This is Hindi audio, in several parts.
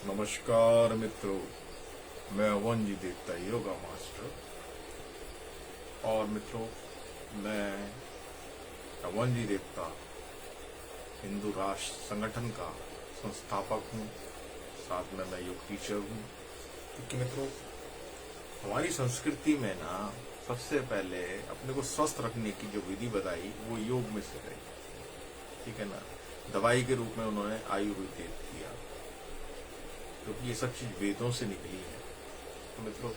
नमस्कार मित्रों, मैं अवन जी देवता योगा मास्टर। और मित्रों, मैं अवन जी देवता हिंदू राष्ट्र संगठन का संस्थापक हूँ। साथ में मैं योग टीचर हूँ। क्योंकि मित्रों, हमारी संस्कृति में ना सबसे पहले अपने को स्वस्थ रखने की जो विधि बताई वो योग में से गई, ठीक है ना। दवाई के रूप में उन्होंने आयुर्वेद दिया, क्योंकि ये सब चीज वेदों से निकली है। तो मित्रों,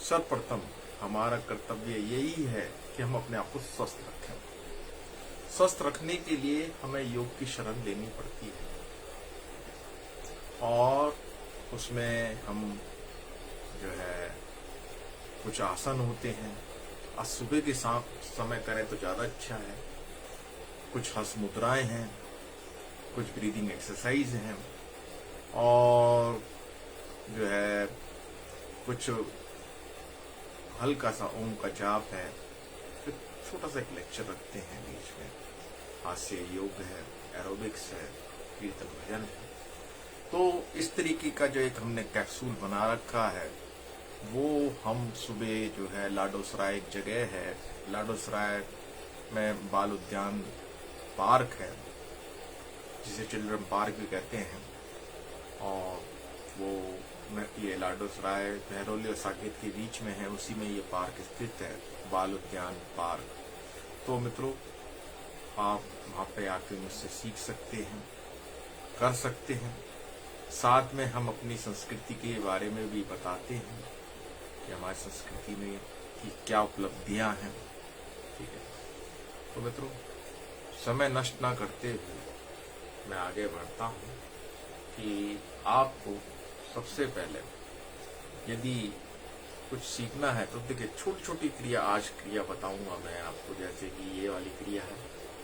सर्वप्रथम हमारा कर्तव्य यही है कि हम अपने आप को स्वस्थ रखें। स्वस्थ रखने के लिए हमें योग की शरण लेनी पड़ती है, और उसमें हम जो है कुछ आसन होते हैं। आज सुबह के समय करें तो ज्यादा अच्छा है। कुछ हंस मुद्राएं हैं, कुछ ब्रीदिंग एक्सरसाइज हैं, और जो है कुछ हल्का सा ओम का जाप है। फिर छोटा सा एक लेक्चर रखते हैं बीच में। हास्य योग है, एरोबिक्स है, कीर्तन भजन है। तो इस तरीके का जो एक हमने कैप्सूल बना रखा है, वो हम सुबह जो है लाडोसराय एक जगह है, लाडोसराय में बाल उद्यान पार्क है, जिसे चिल्ड्रन पार्क भी कहते हैं। और वो ये लाडोसराय बहरौली और साकेत के बीच में है, उसी में ये पार्क स्थित है, बाल उद्यान पार्क। तो मित्रों, आप वहाँ पे आके मुझसे सीख सकते हैं, कर सकते हैं। साथ में हम अपनी संस्कृति के बारे में भी बताते हैं कि हमारी संस्कृति में की क्या उपलब्धियां हैं, ठीक है। तो मित्रों, समय नष्ट ना करते हुए मैं आगे बढ़ता हूँ कि आपको सबसे पहले यदि कुछ सीखना है तो देखिए, छोटी छोटी क्रिया, आज क्रिया बताऊंगा मैं आपको। जैसे कि ये वाली क्रिया है,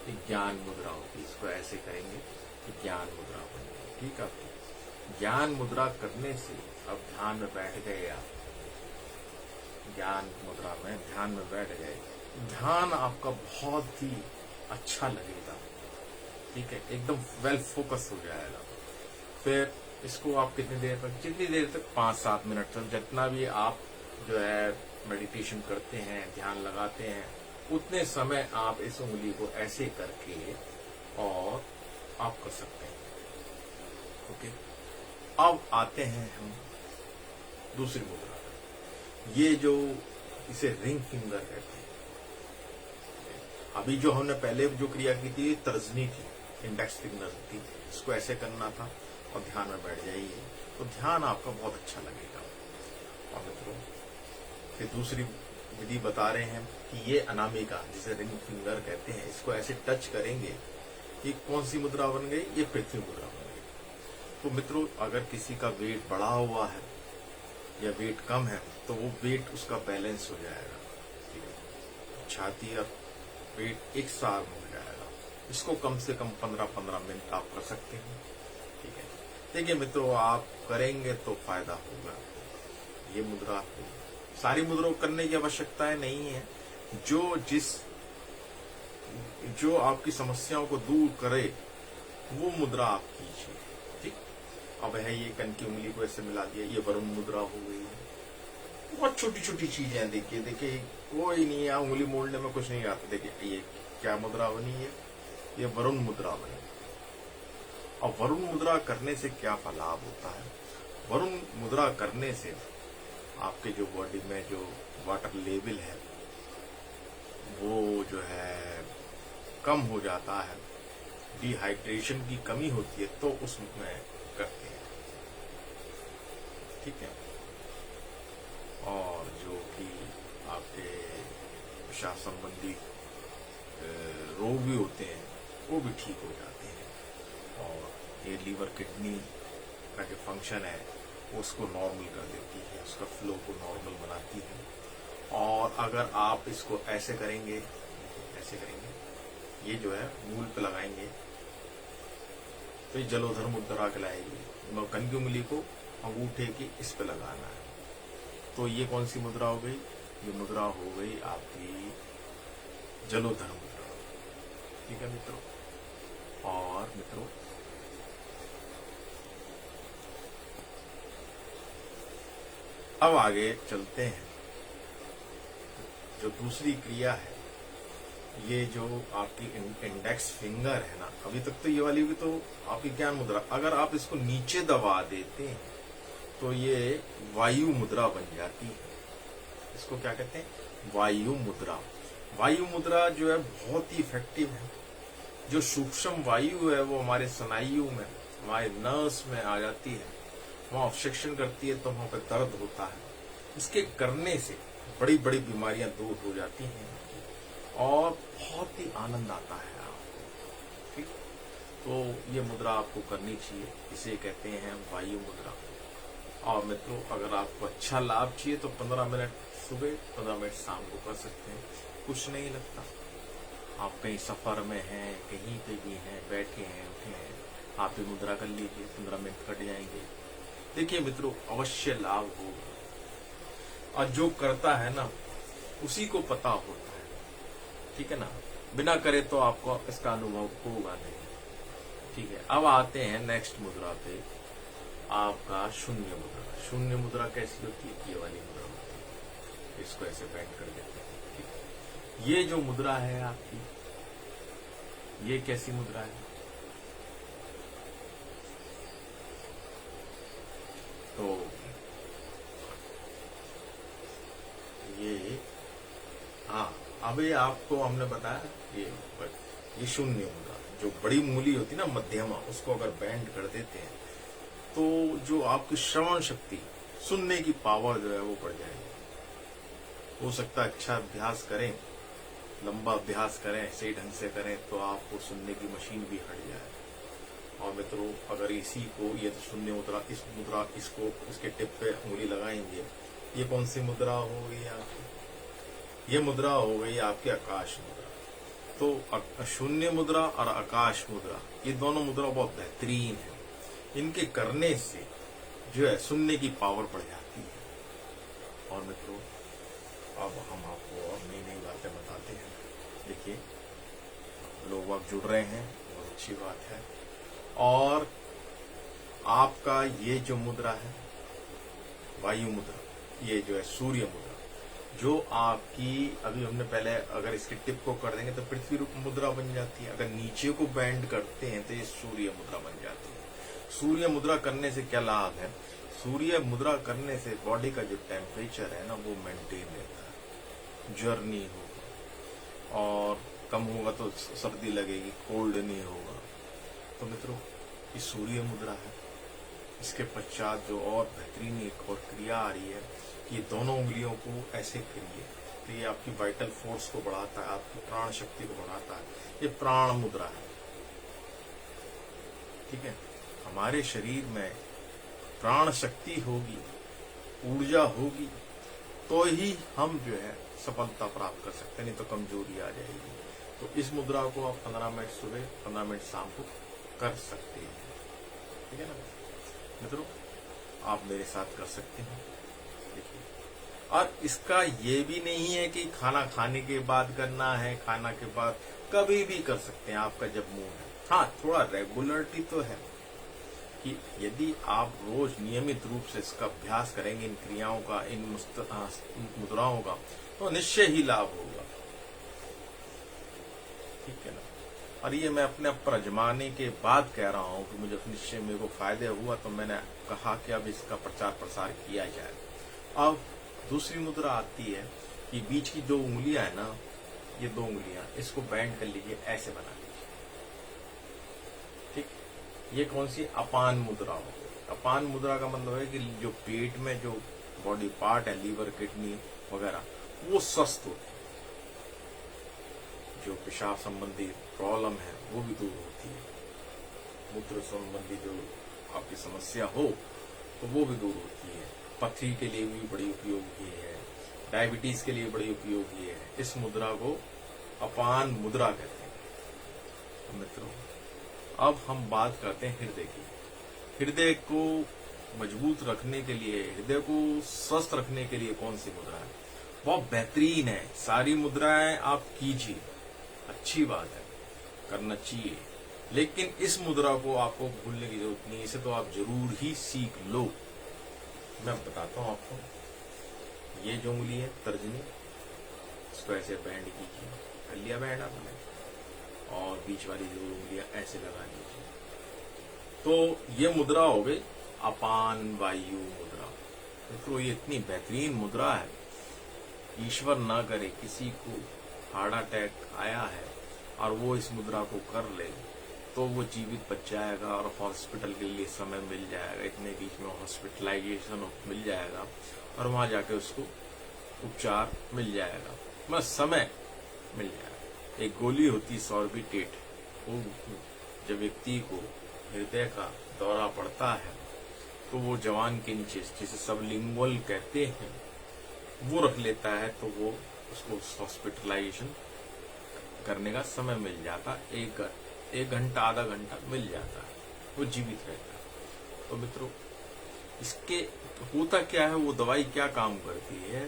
ये ज्ञान मुद्रा होगी। इसको ऐसे करेंगे कि ज्ञान मुद्रा बनेगी, ठीक है। आपकी ज्ञान मुद्रा करने से अब ध्यान में बैठ गए आप, ज्ञान मुद्रा में ध्यान में बैठ गए, ध्यान आपका बहुत ही अच्छा लगेगा, ठीक है, एकदम वेल फोकस हो जाएगा। फिर इसको आप कितनी देर तक, जितनी देर तक 5-7 मिनट तक, जितना भी आप जो है मेडिटेशन करते हैं, ध्यान लगाते हैं, उतने समय आप इस उंगली को ऐसे करके और आप कर सकते हैं, ओके। अब आते हैं हम दूसरी मुद्रा पर। ये जो इसे रिंग फिंगर कहते हैं। अभी जो हमने पहले जो क्रिया की थी, तर्जनी थी, इंडेक्स फिंगर थी। इसको ऐसे करना था और ध्यान में बैठ जाइए, तो ध्यान आपका बहुत अच्छा लगेगा। और मित्रों, फिर दूसरी विधि बता रहे हैं कि ये अनामिका, जिसे रिंग फिंगर कहते हैं, इसको ऐसे टच करेंगे। ये कौन सी मुद्रा बन गई? ये पृथ्वी मुद्रा बन गई। तो मित्रों, अगर किसी का वेट बढ़ा हुआ है या वेट कम है, तो वो वेट उसका बैलेंस हो जाएगा, ठीक है। छाती और वेट एक साथ हो जाएगा। इसको कम से कम 15-15 मिनट आप कर सकते हैं, ठीक है। देखिए मित्रों, आप करेंगे तो फायदा होगा। ये मुद्रा, सारी मुद्राओं करने की आवश्यकता नहीं है। जो आपकी समस्याओं को दूर करे, वो मुद्रा आप कीजिए, ठीक। अब है ये कन की उंगली को ऐसे मिला दिया, ये वरुण मुद्रा हो गई है। बहुत छोटी छोटी चीजें, देखिए कोई नहीं है, उंगली मोड़ने में कुछ नहीं आता। देखिए ये क्या मुद्रा बनी है? ये वरुण मुद्रा बनी। और वरुण मुद्रा करने से क्या लाभ होता है? वरुण मुद्रा करने से आपके जो बॉडी में जो वाटर लेवल है, वो जो है कम हो जाता है। डिहाइड्रेशन की कमी होती है, तो उसमें करते हैं, ठीक है। और जो कि आपके पेशाब संबंधी रोग भी होते हैं, वो भी ठीक हो जाते हैं। और ये लीवर किडनी का जो फंक्शन है, उसको नॉर्मल कर देती है, उसका फ्लो को नॉर्मल बनाती है। और अगर आप इसको ऐसे करेंगे, ये जो है मूल पे लगाएंगे, तो ये जलोधर मुद्रा कहलाएगी। कन की उंगली को अंगूठे की इस पे लगाना है। तो ये कौन सी मुद्रा हो गई? ये मुद्रा हो गई आपकी जलोधर मुद्रा, ठीक है मित्रों। और मित्रों, अब आगे चलते हैं। जो दूसरी क्रिया है, ये जो आपकी इंडेक्स फिंगर है ना, अभी तक तो ये वाली भी तो आपकी ज्ञान मुद्रा, अगर आप इसको नीचे दबा देते हैं तो ये वायु मुद्रा बन जाती है। इसको क्या कहते हैं? वायु मुद्रा। वायु मुद्रा जो है बहुत ही इफेक्टिव है। जो सूक्ष्म वायु है वो हमारे स्नायु में, हमारे नर्व्स में आ जाती है, वहां ऑब्स्ट्रक्शन करती है तो वहां पर दर्द होता है। इसके करने से बड़ी बड़ी बीमारियां दूर हो जाती हैं और बहुत ही आनंद आता है आपको। ठीक, तो ये मुद्रा आपको करनी चाहिए, इसे कहते हैं वायु मुद्रा। और मित्रों, अगर आपको अच्छा लाभ चाहिए तो 15 मिनट सुबह, 15 मिनट शाम को कर सकते हैं, कुछ नहीं लगता। आप कहीं सफर में हैं, कहीं पे भी हैं, बैठे हैं, उठे हैं, आप ये मुद्रा कर लीजिए, 15 मिनट कट जाएंगे। देखिए मित्रों, अवश्य लाभ होगा। और जो करता है ना, उसी को पता होता है, ठीक है ना। बिना करे तो आपको इसका अनुभव होगा नहीं। ठीक है, अब आते हैं नेक्स्ट मुद्रा पे, आपका शून्य मुद्रा। शून्य मुद्रा कैसी होती है? ये वाली मुद्रा होती है। इसको ऐसे बैंड कर देते हैं। ठीक है, ये जो मुद्रा है आपकी, ये कैसी मुद्रा है? तो ये, हाँ, अभी आपको हमने बताया ये शून्य मुद्रा, जो बड़ी मूली होती है ना, मध्यमा, उसको अगर बैंड कर देते हैं तो जो आपकी श्रवण शक्ति, सुनने की पावर जो है वो बढ़ जाएगी। हो सकता है अच्छा अभ्यास करें, लंबा अभ्यास करें, सही ढंग से करें तो आपको सुनने की मशीन भी हट जाए। और मित्रों, अगर इसी को, ये शून्य मुद्रा, इस मुद्रा, इसको इसके टिप पे उंगली लगाएंगे, ये कौन सी मुद्रा हो गई आपकी? ये मुद्रा हो गई आपकी आकाश मुद्रा। तो शून्य मुद्रा और आकाश मुद्रा, ये दोनों मुद्रा बहुत बेहतरीन है। इनके करने से जो है सुनने की पावर बढ़ जाती है। और मित्रों, अब हम आपको और नई नई बातें बताते हैं। देखिए, लोग अब जुड़ रहे हैं, बहुत अच्छी बात है। और आपका ये जो मुद्रा है, वायु मुद्रा, ये जो है सूर्य मुद्रा, जो आपकी, अभी हमने पहले अगर इसके टिप को कर देंगे तो पृथ्वी मुद्रा बन जाती है। अगर नीचे को बैंड करते हैं तो ये सूर्य मुद्रा बन जाती है। सूर्य मुद्रा करने से क्या लाभ है? सूर्य मुद्रा करने से बॉडी का जो टेम्परेचर है ना, वो मेंटेन रहता है, ज्वर नहीं होगा, और कम होगा तो सर्दी लगेगी, कोल्ड नहीं होगा। तो मित्रों, ये सूर्य मुद्रा है। इसके पश्चात जो और बेहतरीन एक और क्रिया आ रही है, कि दोनों उंगलियों को ऐसे करिए तो ये आपकी वाइटल फोर्स को बढ़ाता है, आपकी प्राण शक्ति को बढ़ाता है। ये प्राण मुद्रा है। ठीक है, हमारे शरीर में प्राण शक्ति होगी, ऊर्जा होगी, तो ही हम जो है सफलता प्राप्त कर सकते हैं, नहीं तो कमजोरी आ जाएगी। तो इस मुद्रा को आप 15 मिनट सुबह, 15 मिनट शाम को कर सकते हैं। ठीक है ना मित्रों, आप मेरे साथ कर सकते हैं। देखिए, और इसका ये भी नहीं है कि खाना खाने के बाद करना है, खाना के बाद कभी भी कर सकते हैं, आपका जब मूड है। हाँ, थोड़ा रेगुलरिटी तो है कि यदि आप रोज नियमित रूप से इसका अभ्यास करेंगे, इन क्रियाओं का, इन मुद्राओं का, तो निश्चय ही लाभ होगा। ठीक है ना। और ये मैं अपने पर आजमाने के बाद कह रहा हूं कि मुझे निश्चय मेरे को फायदे हुआ, तो मैंने कहा कि अब इसका प्रचार प्रसार किया जाए। अब दूसरी मुद्रा आती है कि बीच की जो उंगलियां है ना, ये 2 उंगलियां, इसको बैंड कर लीजिए, ऐसे बना लीजिए। ठीक, ये कौन सी? अपान मुद्रा हो। अपान मुद्रा का मतलब है कि जो पेट में जो बॉडी पार्ट है, लीवर, किडनी वगैरह, वो स्वस्थ होते हैं। जो पेशाब संबंधी प्रॉब्लम है वो भी दूर होती है। मूत्र संबंधी जो आपकी समस्या हो तो वो भी दूर होती है। पथरी के लिए भी बड़ी उपयोगी है, डायबिटीज के लिए बड़ी उपयोगी है। इस मुद्रा को अपान मुद्रा कहते हैं। तो मित्रों, अब हम बात करते हैं हृदय की। हृदय को मजबूत रखने के लिए, हृदय को स्वस्थ रखने के लिए कौन सी मुद्रा है? बहुत बेहतरीन है। सारी मुद्राएं आप कीजिए, अच्छी बात है, करना चाहिए, लेकिन इस मुद्रा को आपको भूलने की जरूरत नहीं। इसे तो आप जरूर ही सीख लो। मैं बताता हूं आपको। ये जो उंगली है तर्जनी, इसको ऐसे बैंड कीजिए, कर लिया बैंड आपने, और बीच वाली जो उंगलियां ऐसे लगा लीजिए। तो ये मुद्रा हो गई अपान वायु मुद्रा। मित्रों ये इतनी बेहतरीन मुद्रा है, ईश्वर ना करे किसी को हार्ट अटैक आया है और वो इस मुद्रा को कर ले तो वो जीवित बच जाएगा और हॉस्पिटल के लिए समय मिल जाएगा, इतने बीच में हॉस्पिटलाइजेशन मिल जाएगा और वहां जाके उसको उपचार मिल जाएगा, मतलब समय मिल जाएगा। एक गोली होती सॉर्बिटेट, वो जब व्यक्ति को हृदय का दौरा पड़ता है तो वो जवान के नीचे, जिसे सबलिंगुअल कहते हैं, वो रख लेता है तो वो उसको हॉस्पिटलाइजेशन करने का समय मिल जाता, एक घंटा आधा घंटा मिल जाता है, वो जीवित रहता है। तो मित्रों इसके होता क्या है, वो दवाई क्या काम करती है,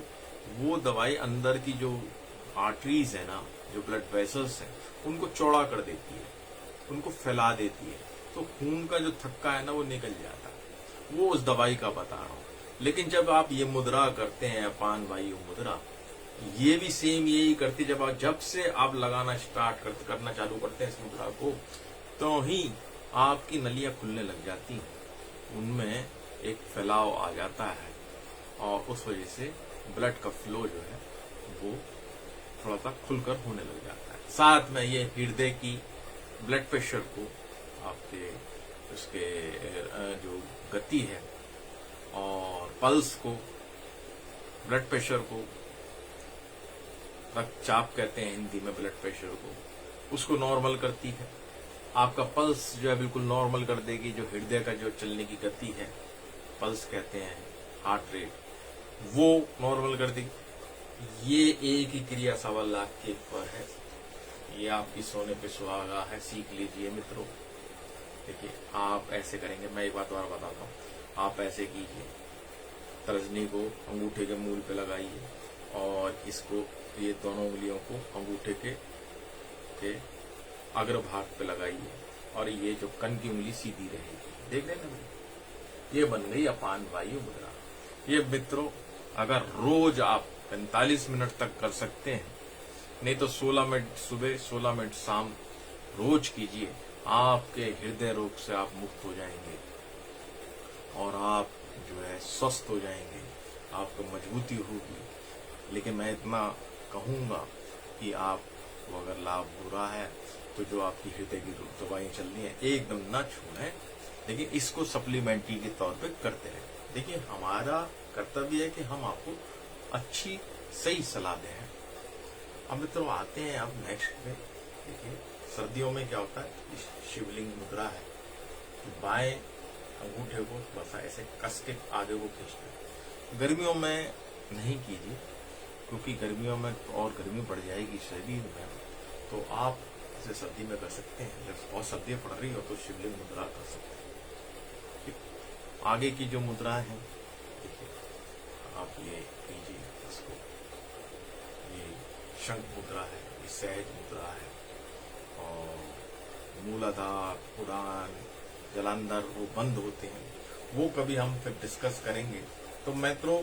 वो दवाई अंदर की जो आर्टरीज है ना, जो ब्लड वेसल्स है, उनको चौड़ा कर देती है, उनको फैला देती है, तो खून का जो थक्का है ना वो निकल जाता है। वो उस दवाई का बता रहा हूं। लेकिन जब आप ये मुद्रा करते हैं अपान वायु मुद्रा, ये भी सेम यही करती है। जब से आप लगाना स्टार्ट करना चालू करते हैं इस मुद्रा को, तो ही आपकी नलियां खुलने लग जाती हैं, उनमें एक फैलाव आ जाता है और उस वजह से ब्लड का फ्लो जो है वो थोड़ा सा खुलकर होने लग जाता है। साथ में ये हृदय की ब्लड प्रेशर को, आपके उसके जो गति है और पल्स को, ब्लड प्रेशर को, रक्तचाप कहते हैं हिंदी में ब्लड प्रेशर को, उसको नॉर्मल करती है। आपका पल्स जो है बिल्कुल नॉर्मल कर देगी, जो हृदय का जो चलने की गति है, पल्स कहते हैं, हार्ट रेट, वो नॉर्मल कर देगी। ये एक ही क्रिया 1.25 लाख के ऊपर है, ये आपकी सोने पे सुहागा है, सीख लीजिए मित्रों। देखिए आप ऐसे करेंगे, मैं एक बात और बताता हूँ, आप ऐसे कीजिए, तर्जनी को अंगूठे के मूल पे लगाइए और इसको, ये दोनों उंगलियों को अंगूठे के अग्रभाग पे लगाइए और ये जो कन की उंगली सीधी रहेगी। देख रहे हैं ना, ये बन गई अपान वायु मुद्रा। ये मित्रों अगर रोज आप 45 मिनट तक कर सकते हैं, नहीं तो 16 मिनट सुबह 16 मिनट शाम रोज कीजिए, आपके हृदय रोग से आप मुक्त हो जाएंगे और आप जो है स्वस्थ हो जाएंगे, आपको मजबूती होगी। लेकिन मैं इतना कहूंगा कि आप को अगर लाभ हो रहा है तो जो आपकी हृदय की दवाइयां चल रही हैं एकदम न छोड़ें, लेकिन इसको सप्लीमेंट्री के तौर पे करते रहें। देखिए हमारा कर्तव्य है कि हम आपको अच्छी सही सलाह दें। अब मित्रों आते हैं अब नेक्स्ट में। देखिए सर्दियों में क्या होता है, शिवलिंग मुद्रा है, बाएं अंगूठे को बस ऐसे कस के आगे को खींचना है। गर्मियों में नहीं कीजिए क्योंकि गर्मियों में और गर्मी बढ़ जाएगी शरीर में, तो आप इसे सर्दी में कर सकते हैं। जब बहुत सर्दियां पड़ रही हो तो शिवलिंग मुद्रा कर सकते हैं। ठीक आगे की जो मुद्रा है देखिए, आप ये कीजिए इसको, ये शंख मुद्रा है, ये सहज मुद्रा है और मूलाधार, उड़ान, जलांधर वो बंद होते हैं, वो कभी हम फिर डिस्कस करेंगे। तो मित्रों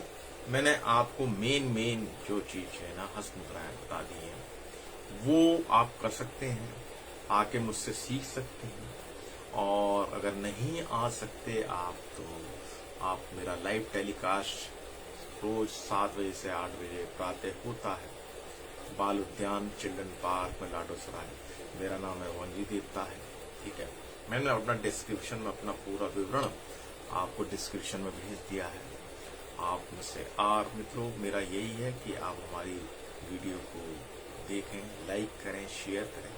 मैंने आपको मेन जो चीज है ना, हस्त मुद्राएं बता दी है, वो आप कर सकते हैं, आके मुझसे सीख सकते हैं। और अगर नहीं आ सकते आप तो आप मेरा लाइव टेलीकास्ट रोज 7 बजे से 8 बजे प्रातः होता है, बाल उद्यान चिल्ड्रन पार्क में लाडोसराय। मेरा नाम है वंजी देवता है। ठीक है, मैंने अपना डिस्क्रिप्शन में अपना पूरा विवरण आपको डिस्क्रिप्शन में भेज दिया है। आप मुझसे और मित्रों मेरा यही है कि आप हमारी वीडियो को देखें, लाइक करें, शेयर करें,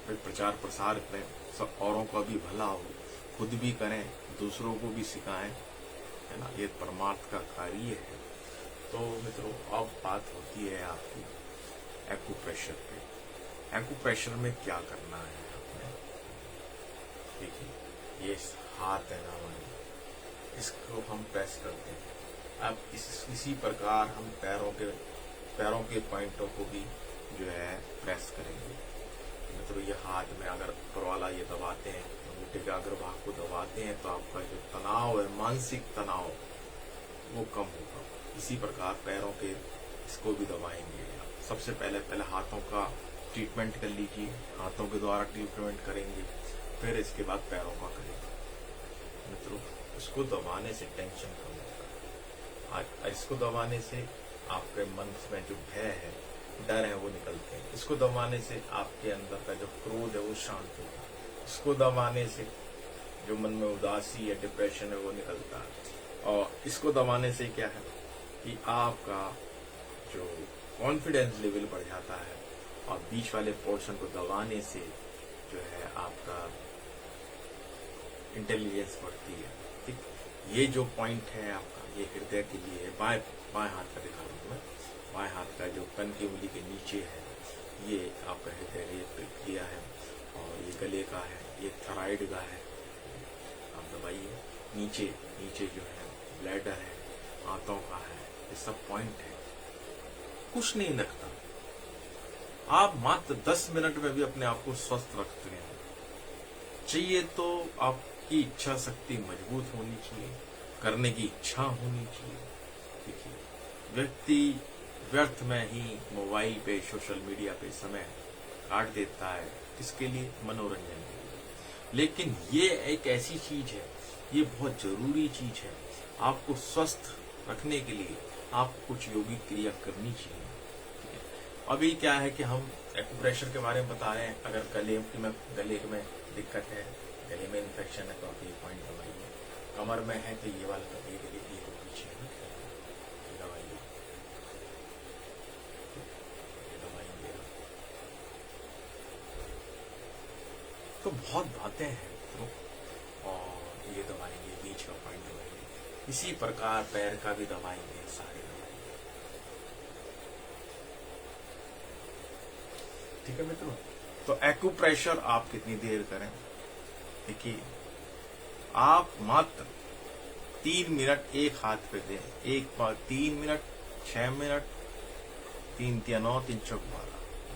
फिर प्रचार प्रसार करें, सब औरों का भी भला हो, खुद भी करें, दूसरों को भी सिखाएं, है ना, ये परमार्थ का कार्य है। तो मित्रों अब बात होती है आपकी एक्यूप्रेशर पे। एक्यूप्रेशर में क्या करना है आपने, देखिए ये हाथ है ना हमारे, इसको हम प्रेस करते हैं। अब इसी प्रकार हम पैरों के पॉइंटों को भी जो है प्रेस करेंगे। मित्रों ये हाथ में अगर ऊपर वाला ये दबाते हैं, अंगूठे के अग्रभाग को दबाते हैं, तो आपका जो तनाव है, मानसिक तनाव, वो कम होगा। इसी प्रकार पैरों के इसको भी दबाएंगे। सबसे पहले हाथों का ट्रीटमेंट कर लीजिए, हाथों के द्वारा ट्रीटमेंट करेंगे, फिर इसके बाद पैरों का करेंगे। मित्रों, इसको दबाने से टेंशन कम होता है, इसको दबाने से आपके मन में जो भय है, डर है, वो निकलते हैं। इसको दबाने से आपके अंदर का जो क्रोध है वो शांत होता है। इसको दबाने से जो मन में उदासी या डिप्रेशन है वो निकलता है। और इसको दबाने से क्या है कि आपका जो कॉन्फिडेंस लेवल बढ़ जाता है, और बीच वाले पोर्शन को दबाने से जो है आपका इंटेलिजेंस बढ़ती है। ठीक, ये जो पॉइंट है आपका, ये हृदय के लिए है। बाएं हाथ का दिखा रहा हूं मैं, बाएं हाथ का जो कन की उंगली के नीचे है, ये आपका हृदय क्रिया है, और ये गले का है, ये थायराइड का है। आप दबाइए। नीचे जो है ब्लैडर है, आंतों का है, ये सब पॉइंट है। कुछ नहीं लगता, आप मात्र 10 मिनट में भी अपने आप को स्वस्थ रखते हैं। चाहिए तो आपकी इच्छा शक्ति मजबूत होनी चाहिए, करने की इच्छा होनी चाहिए। देखिए, व्यक्ति व्यर्थ में ही मोबाइल पे, सोशल मीडिया पे समय काट देता है, किसके लिए? मनोरंजन के लिए। लेकिन ये एक ऐसी चीज है, ये बहुत जरूरी चीज है। आपको स्वस्थ रखने के लिए आपको कुछ योगिक क्रिया करनी चाहिए। अभी क्या है कि हम एक्यूप्रेशर के बारे में बता रहे हैं। अगर गले में दिक्कत है, गले में इन्फेक्शन है, तो आप ये पॉइंट दबाइए। कमर में है तो ये वाला दबाइए, ये पीछे दबाइए, दबाइए। तो बहुत बातें हैं, और ये दबाएंगे, बीच का पॉइंट दबाएंगे। इसी प्रकार पैर का भी दबाएंगे, सारे दबाएंगे। ठीक है मित्रों, तो एक्यूप्रेशर आप कितनी देर करें? देखिए, आप मात्र 3 मिनट एक हाथ पे दें। एक बार 3 मिनट, 6 मिनट, 3 3 9 3 चौक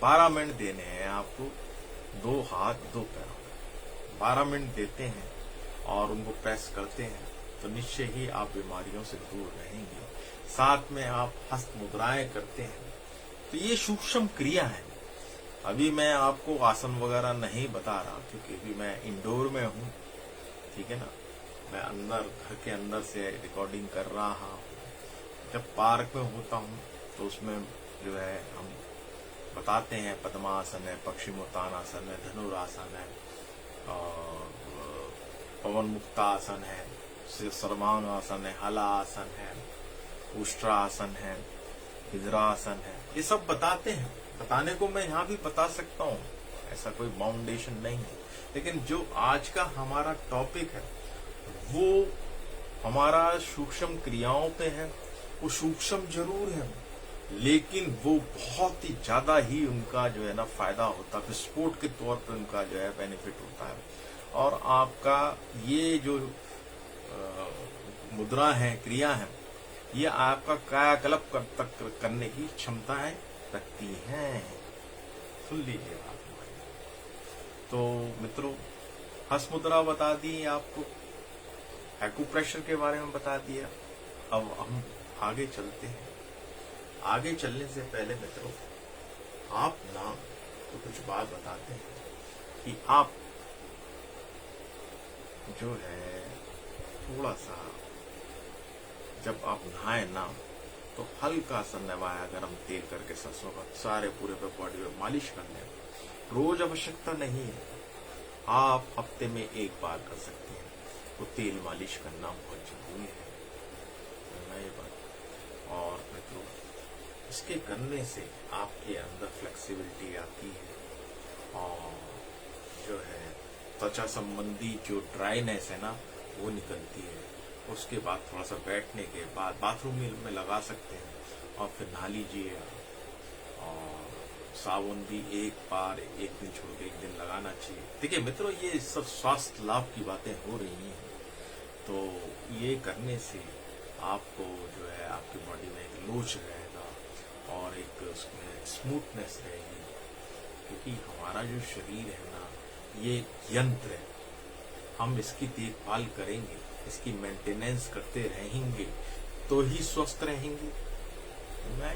12 मिनट देने हैं आपको। 2 हाथ 2 पैरों में 12 मिनट देते हैं और उनको प्रेस करते हैं, तो निश्चय ही आप बीमारियों से दूर रहेंगे। साथ में आप हस्त मुद्राएं करते हैं, तो ये सूक्ष्म क्रिया है। अभी मैं आपको आसन वगैरह नहीं बता रहा, क्योंकि अभी मैं इंडोर में हूँ। ठीक है ना, मैं अंदर, घर के अंदर से रिकॉर्डिंग कर रहा हूँ। जब पार्क में होता हूँ तो उसमें जो है हम बताते हैं, पद्मासन है, पश्चिमोत्तानासन है, धनुरासन है, और पवन मुक्तासन है, सर्वांगासन है, हलासन है, उष्ट्रासन है, हिजरासन है। ये सब बताते हैं। बताने को मैं यहाँ भी बता सकता हूँ, ऐसा कोई बाउंडेशन नहीं है। लेकिन जो आज का हमारा टॉपिक है वो हमारा सूक्ष्म क्रियाओं पे है। वो सूक्ष्म जरूर है, लेकिन वो बहुत ही ज्यादा ही उनका जो है ना फायदा होता है, विस्फोट के तौर पे उनका जो है बेनिफिट होता है। और आपका ये जो मुद्रा है, क्रिया है, ये आपका कायाकल्प तक करने की क्षमताएं रखती हैं। सुन लीजिए बात हमारी। तो मित्रों, हस्त मुद्रा बता दी आपको, एक्यूप्रेशर के बारे में बता दिया। अब हम आगे चलते हैं। आगे चलने से पहले मित्रों, आप ना तो कुछ बात बताते हैं कि आप जो है थोड़ा सा, जब आप नहाए ना, तो हल्का सा नवाया गरम तेल करके सरसों का सारे पूरे पे बॉडी में मालिश कर लें। रोज आवश्यकता नहीं है, आप हफ्ते में 1 बार कर सकते हैं। तो तेल मालिश करना बहुत जरूरी है, ये बात। और मित्रों, इसके करने से आपके अंदर फ्लेक्सिबिलिटी आती है, और जो है त्वचा संबंधी जो ड्राइनेस है ना, वो निकलती है। उसके बाद थोड़ा सा बैठने के बाद बाथरूम में लगा सकते हैं, और फिर नहा लीजिए। और साबुन भी एक बार, एक दिन छोड़ के एक दिन लगाना चाहिए। देखिए मित्रों, ये सब स्वास्थ्य लाभ की बातें हो रही हैं, तो ये करने से आपको जो है आपकी बॉडी में एक लोच रहेगा, और एक उसमें स्मूथनेस रहेगी। क्योंकि हमारा जो शरीर है ना, ये यंत्र है। हम इसकी देखभाल करेंगे, इसकी मेंटेनेंस करते रहेंगे, तो ही स्वस्थ रहेंगे। मैं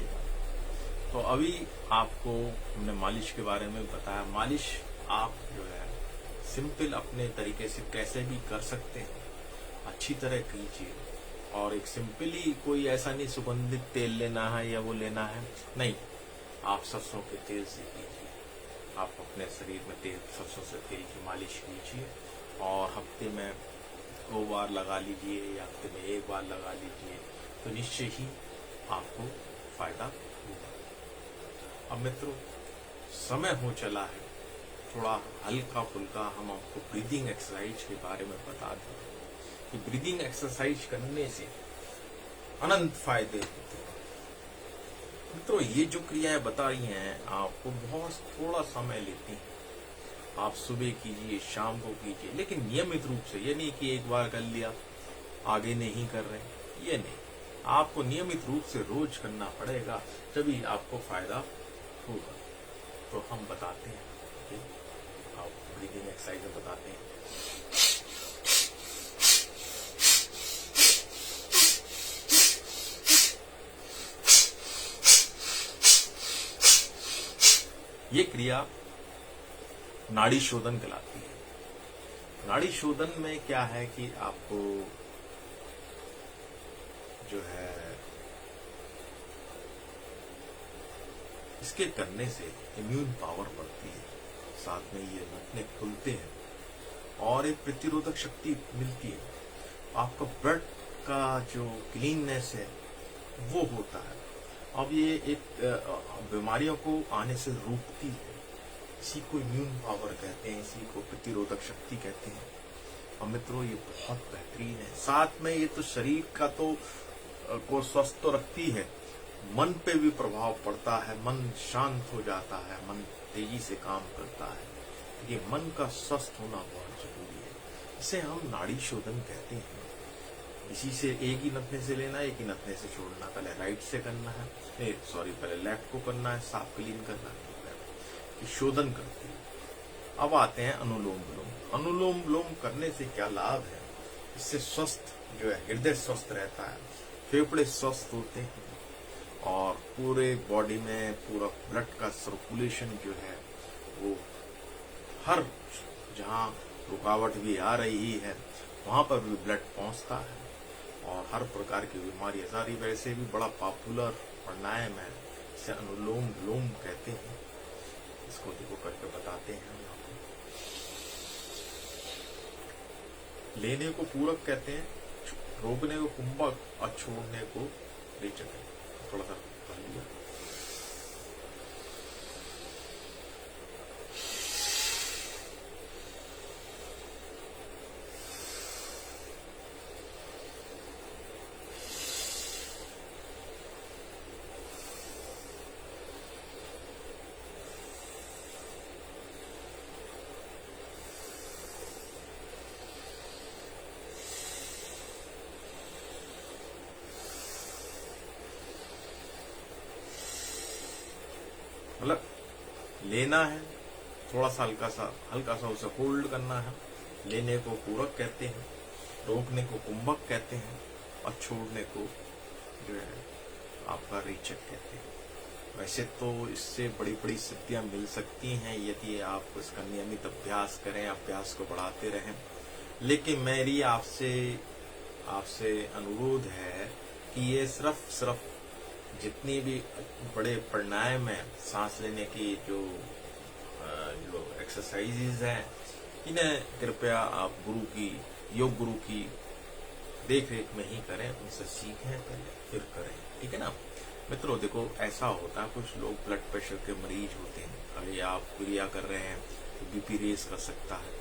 तो अभी आपको हमने मालिश के बारे में बताया। मालिश आप जो है सिंपल अपने तरीके से कैसे भी कर सकते हैं, अच्छी तरह कीजिए। और एक सिंपली कोई ऐसा नहीं सुगंधित तेल लेना है या वो लेना है, नहीं, आप सरसों के तेल से कीजिए। आप अपने शरीर में सरसों से तेल की मालिश कीजिए और हफ्ते में 2 बार लगा लीजिए या हफ्ते में 1 बार लगा लीजिए, तो निश्चय ही आपको फायदा होगा। अब मित्रों, समय हो चला है, थोड़ा हल्का फुल्का हम आपको ब्रीदिंग एक्सरसाइज के बारे में बता दें कि ब्रीदिंग एक्सरसाइज करने से अनंत फायदे होते हैं। मित्रों, ये जो क्रियाएं बता रही हैं आपको बहुत थोड़ा समय लेती हैं। आप सुबह कीजिए, शाम को कीजिए, लेकिन नियमित रूप से। ये नहीं कि एक बार कर लिया आगे नहीं कर रहे, ये नहीं, आपको नियमित रूप से रोज करना पड़ेगा, तभी आपको फायदा होगा। तो हम बताते हैं, आप ब्रीदिंग एक्सरसाइज में बताते हैं। ये क्रिया नाड़ी शोधन कहलाती है। नाड़ी शोधन में क्या है कि आपको जो है इसके करने से इम्यून पावर बढ़ती है, साथ में ये नटने खुलते हैं और एक प्रतिरोधक शक्ति मिलती है। आपका ब्लड का जो क्लीननेस है वो होता है। अब ये एक बीमारियों को आने से रोकती है। इसी को इम्यून पावर कहते हैं, इसी को प्रतिरोधक शक्ति कहते हैं। और मित्रों, ये बहुत बेहतरीन है। साथ में ये तो शरीर का तो को स्वस्थ तो रखती है, मन पे भी प्रभाव पड़ता है। मन शांत हो जाता है, मन तेजी से काम करता है। ये मन का स्वस्थ होना बहुत जरूरी है। इसे हम नाड़ी शोधन कहते हैं। इसी से एक ही नथने से लेना, एक ही नथने से छोड़ना। पहले राइट से करना है, पहले लेफ्ट को करना है, साफ क्लीन करना है, शोधन करते हैं। अब आते हैं अनुलोम विलोम। अनुलोम विलोम करने से क्या लाभ है? इससे स्वस्थ जो है हृदय स्वस्थ रहता है, फेफड़े स्वस्थ होते हैं और पूरे बॉडी में पूरा ब्लड का सर्कुलेशन जो है वो हर जहां रुकावट भी आ रही है वहां पर भी ब्लड पहुंचता है और हर प्रकार की बीमारी सारी। वैसे भी बड़ा पॉपुलर प्राणायाम है, इसे अनुलोम विलोम कहते हैं। इसको देखो करके बताते हैं। लेने को पूरक कहते हैं, रोकने को कुंभक और छोड़ने को रेचक। थोड़ा सा कर लिया। मतलब लेना है, थोड़ा सा हल्का सा उसे होल्ड करना है। लेने को पूरक कहते हैं, रोकने को कुंभक कहते हैं और छोड़ने को जो है आपका रेचक कहते हैं। वैसे तो इससे बड़ी बड़ी सिद्धियां मिल सकती हैं यदि आप इसका नियमित अभ्यास करें, अभ्यास को बढ़ाते रहें। लेकिन मेरी आपसे अनुरोध है कि ये सिर्फ जितनी भी बड़े प्राणायाम है, सांस लेने की जो एक्सरसाइजेज हैं, इन्हें कृपया आप योग गुरु की देख रेख में ही करें, उनसे सीखें पहले फिर करें, ठीक है ना मित्रों। देखो ऐसा होता है, कुछ लोग ब्लड प्रेशर के मरीज होते हैं, अगर आप क्रिया कर रहे हैं तो बीपी रेस कर सकता है।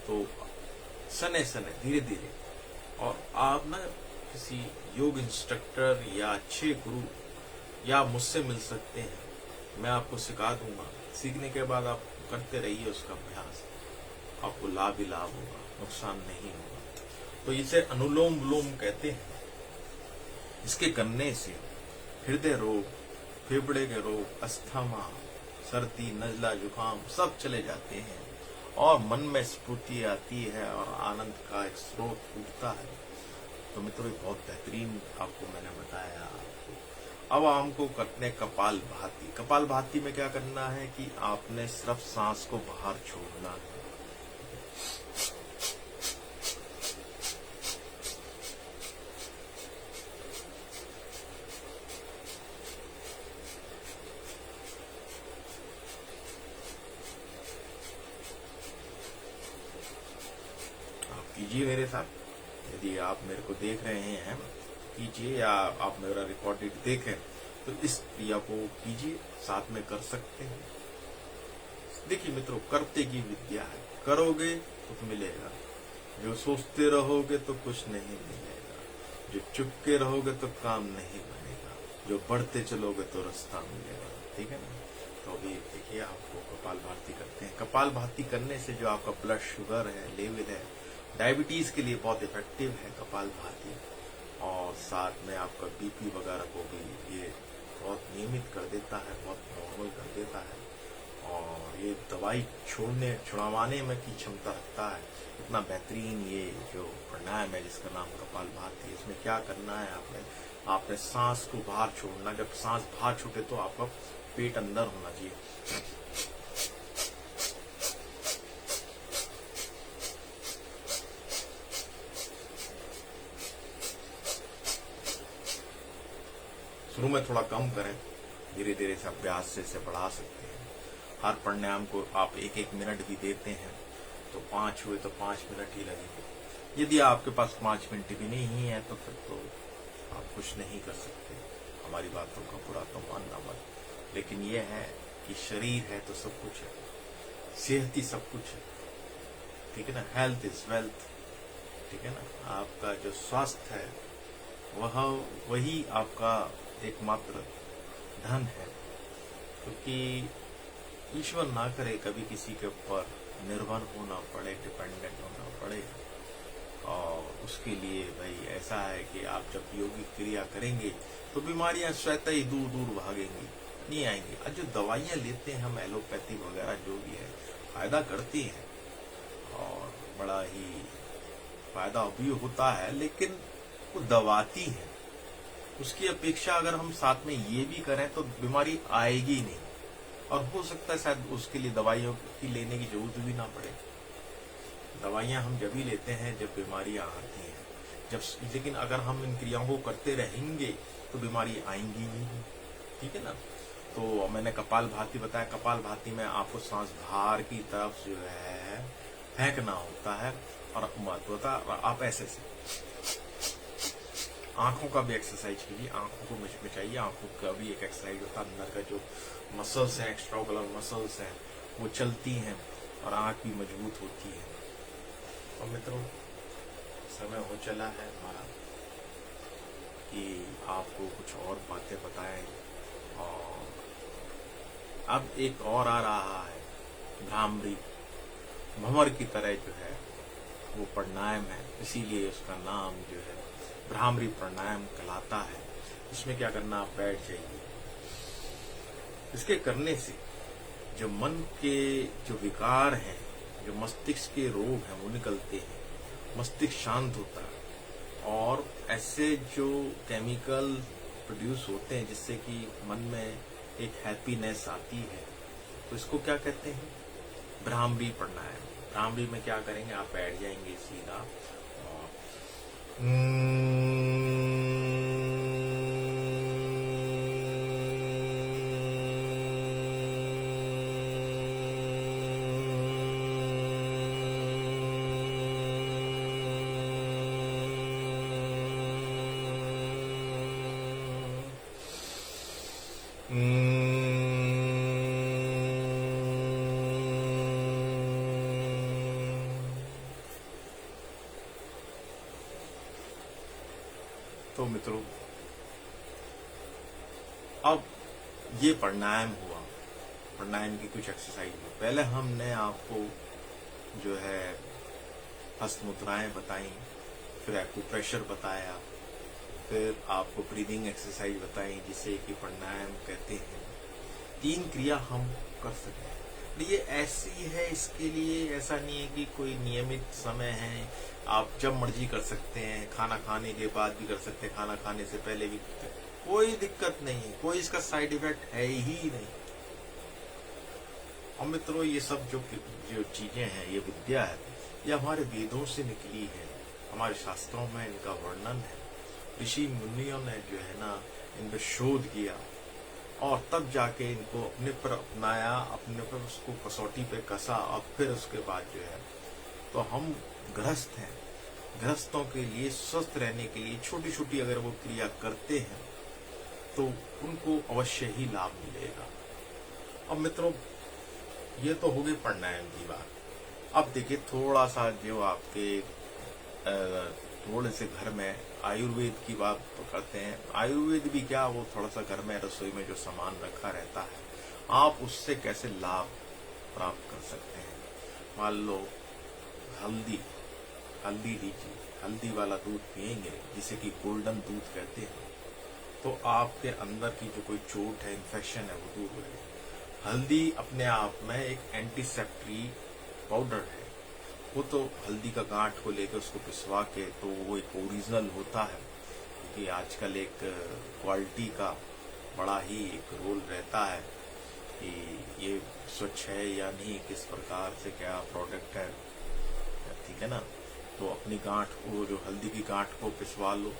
तो सने धीरे धीरे, और आप ना किसी योग इंस्ट्रक्टर या अच्छे गुरु या मुझसे मिल सकते हैं, मैं आपको सिखा दूंगा। सीखने के बाद आप करते रहिए उसका अभ्यास, आपको लाभ ही लाभ होगा, नुकसान नहीं होगा। तो इसे अनुलोम विलोम कहते हैं। इसके करने से हृदय रोग, फेफड़े के रोग, अस्थमा, सर्दी, नजला, जुकाम सब चले जाते हैं और मन में स्फूर्ति आती है और आनंद का एक स्रोत उठता है। तो मित्रों ये बहुत बेहतरीन आपको मैंने बताया। अब हमको करने कपाल भाती। कपाल भाती में क्या करना है कि आपने सिर्फ सांस को बाहर छोड़ना है। आप कीजिए मेरे साथ, यदि आप मेरे को देख रहे हैं कीजिए, या आप मेरा रिकॉर्डेड देखें तो इस क्रिया को कीजिए, साथ में कर सकते हैं। देखिए मित्रों, करते की विद्या है, करोगे तो मिलेगा। जो सोचते रहोगे तो कुछ नहीं मिलेगा, जो चुप के रहोगे तो काम नहीं बनेगा, जो बढ़ते चलोगे तो रास्ता मिलेगा। ठीक है ना। तो अभी देखिए आपको कपाल भाती करते हैं। कपाल भाती करने से जो आपका ब्लड शुगर है, लेवल है, डायबिटीज के लिए बहुत इफेक्टिव है कपाल भाती। और साथ में आपका बीपी वगैरह को भी ये बहुत नियमित कर देता है, बहुत नॉर्मल कर देता है। और ये दवाई छुड़वाने में की क्षमता रखता है। इतना बेहतरीन ये जो प्राणायाम है जिसका नाम कपाल भाती है, इसमें क्या करना है, आपने सांस को बाहर छोड़ना। जब सांस बाहर छूटे तो आपका पेट अंदर होना चाहिए। शुरू में थोड़ा कम करें, धीरे धीरे से अभ्यास से इसे बढ़ा सकते हैं। हर प्राणायाम को आप 1-1 मिनट भी देते हैं तो 5 हुए तो 5 मिनट ही लगेंगे। यदि आपके पास 5 मिनट भी नहीं है तो फिर तो आप कुछ नहीं कर सकते। हमारी बातों का बुरा तो मानना मत, लेकिन यह है कि शरीर है तो सब कुछ है, सेहत ही सब कुछ है। ठीक है ना। Health is wealth. ठीक है ना। आपका जो स्वास्थ्य है वही आपका एकमात्र धन है, क्योंकि ईश्वर ना करे कभी किसी के ऊपर निर्भर होना पड़े, डिपेंडेंट होना पड़े। और उसके लिए भाई ऐसा है कि आप जब योगिक क्रिया करेंगे तो बीमारियां स्वतः ही दूर दूर भागेंगी, नहीं आएंगी। और जो दवाइयां लेते हैं हम एलोपैथी वगैरह जो भी है, फायदा करती हैं और बड़ा ही फायदा भी होता है, लेकिन वो दबाती है। उसकी अपेक्षा अगर हम साथ में ये भी करें तो बीमारी आएगी नहीं, और हो सकता है शायद उसके लिए दवाइयों की लेने की जरूरत भी ना पड़े। दवाइयां हम जब ही लेते हैं जब बीमारियां आती हैं, लेकिन अगर हम इन क्रियाओं को करते रहेंगे तो बीमारी आएंगी नहीं। ठीक है ना। तो मैंने कपाल भाती बताया। कपाल भाती में आपको सांस बाहर की तरफ जो है फेंकना होता है, और महत्व होता है। और आप ऐसे आंखों का भी एक्सरसाइज कीजिए, आंखों को मिचाइए। आंखों का भी एक एक्सरसाइज होता है। अंदर का जो मसल्स हैं, एक्स्ट्राओकुलर मसल्स हैं, वो चलती हैं और आंख भी मजबूत होती है। और मित्रों, समय हो चला है हमारा कि आपको कुछ और बातें बताएं। और अब एक और आ रहा है, भ्रामरी भंवर की तरह जो है वो प्राणायाम है, इसीलिए उसका नाम जो है भ्रामरी प्राणायाम कहलाता है। इसमें क्या करना, आप बैठ जाइए। इसके करने से जो मन के जो विकार हैं, जो मस्तिष्क के रोग हैं, वो निकलते हैं, मस्तिष्क शांत होता है। और ऐसे जो केमिकल प्रोड्यूस होते हैं जिससे कि मन में एक हैप्पीनेस आती है, तो इसको क्या कहते हैं, भ्रामरी प्राणायाम। भ्रामरी में क्या करेंगे, आप बैठ जाएंगे सीधा और तो मित्रों, अब ये प्राणायाम हुआ, प्राणायाम की कुछ एक्सरसाइज हुई। पहले हमने आपको जो है हस्त मुद्राएं बताई, फिर एक्यूप्रेशर बताया, फिर आपको ब्रीदिंग एक्सरसाइज बताई जिसे कि प्राणायाम कहते हैं। 3 क्रिया हम कर सकते हैं। ये ऐसी है, इसके लिए ऐसा नहीं है कि कोई नियमित समय है, आप जब मर्जी कर सकते हैं, खाना खाने के बाद भी कर सकते हैं, खाना खाने से पहले भी, कोई दिक्कत नहीं है, कोई इसका साइड इफेक्ट है ही नहीं। और मित्रों, ये सब जो चीजें हैं, ये विद्या है, ये हमारे वेदों से निकली है, हमारे शास्त्रों में इनका वर्णन है। ऋषि मुनियों ने जो है ना, इन पर शोध किया और तब जाके इनको अपने पर अपनाया, अपने पर उसको कसौटी पे कसा, और फिर उसके बाद जो है, तो हम गृहस्थ हैं, गृहस्थों के लिए स्वस्थ रहने के लिए छोटी छोटी अगर वो क्रिया करते हैं तो उनको अवश्य ही लाभ मिलेगा। अब मित्रों, ये तो हो गई प्राणायाम की बात। अब देखिए, थोड़ा सा जो आपके थोड़े से घर में आयुर्वेद की बात तो करते हैं। आयुर्वेद भी क्या, वो थोड़ा सा घर में रसोई में जो सामान रखा रहता है, आप उससे कैसे लाभ प्राप्त कर सकते हैं। मान लो हल्दी लीजिए, हल्दी वाला दूध पिएंगे, जिसे कि गोल्डन दूध कहते हैं, तो आपके अंदर की जो कोई चोट है, इन्फेक्शन है, वो दूर हो जाएगी। हल्दी अपने आप में एक एंटीसेप्टिक पाउडर है। वो तो हल्दी का गांठ को लेकर उसको पिसवा के, तो वो एक ओरिजिनल होता है, क्योंकि आजकल एक क्वालिटी का बड़ा ही एक रोल रहता है कि ये स्वच्छ है या नहीं, किस प्रकार से क्या प्रोडक्ट है, ठीक है ना। तो अपनी गांठ को, जो हल्दी की गांठ को पिसवा लो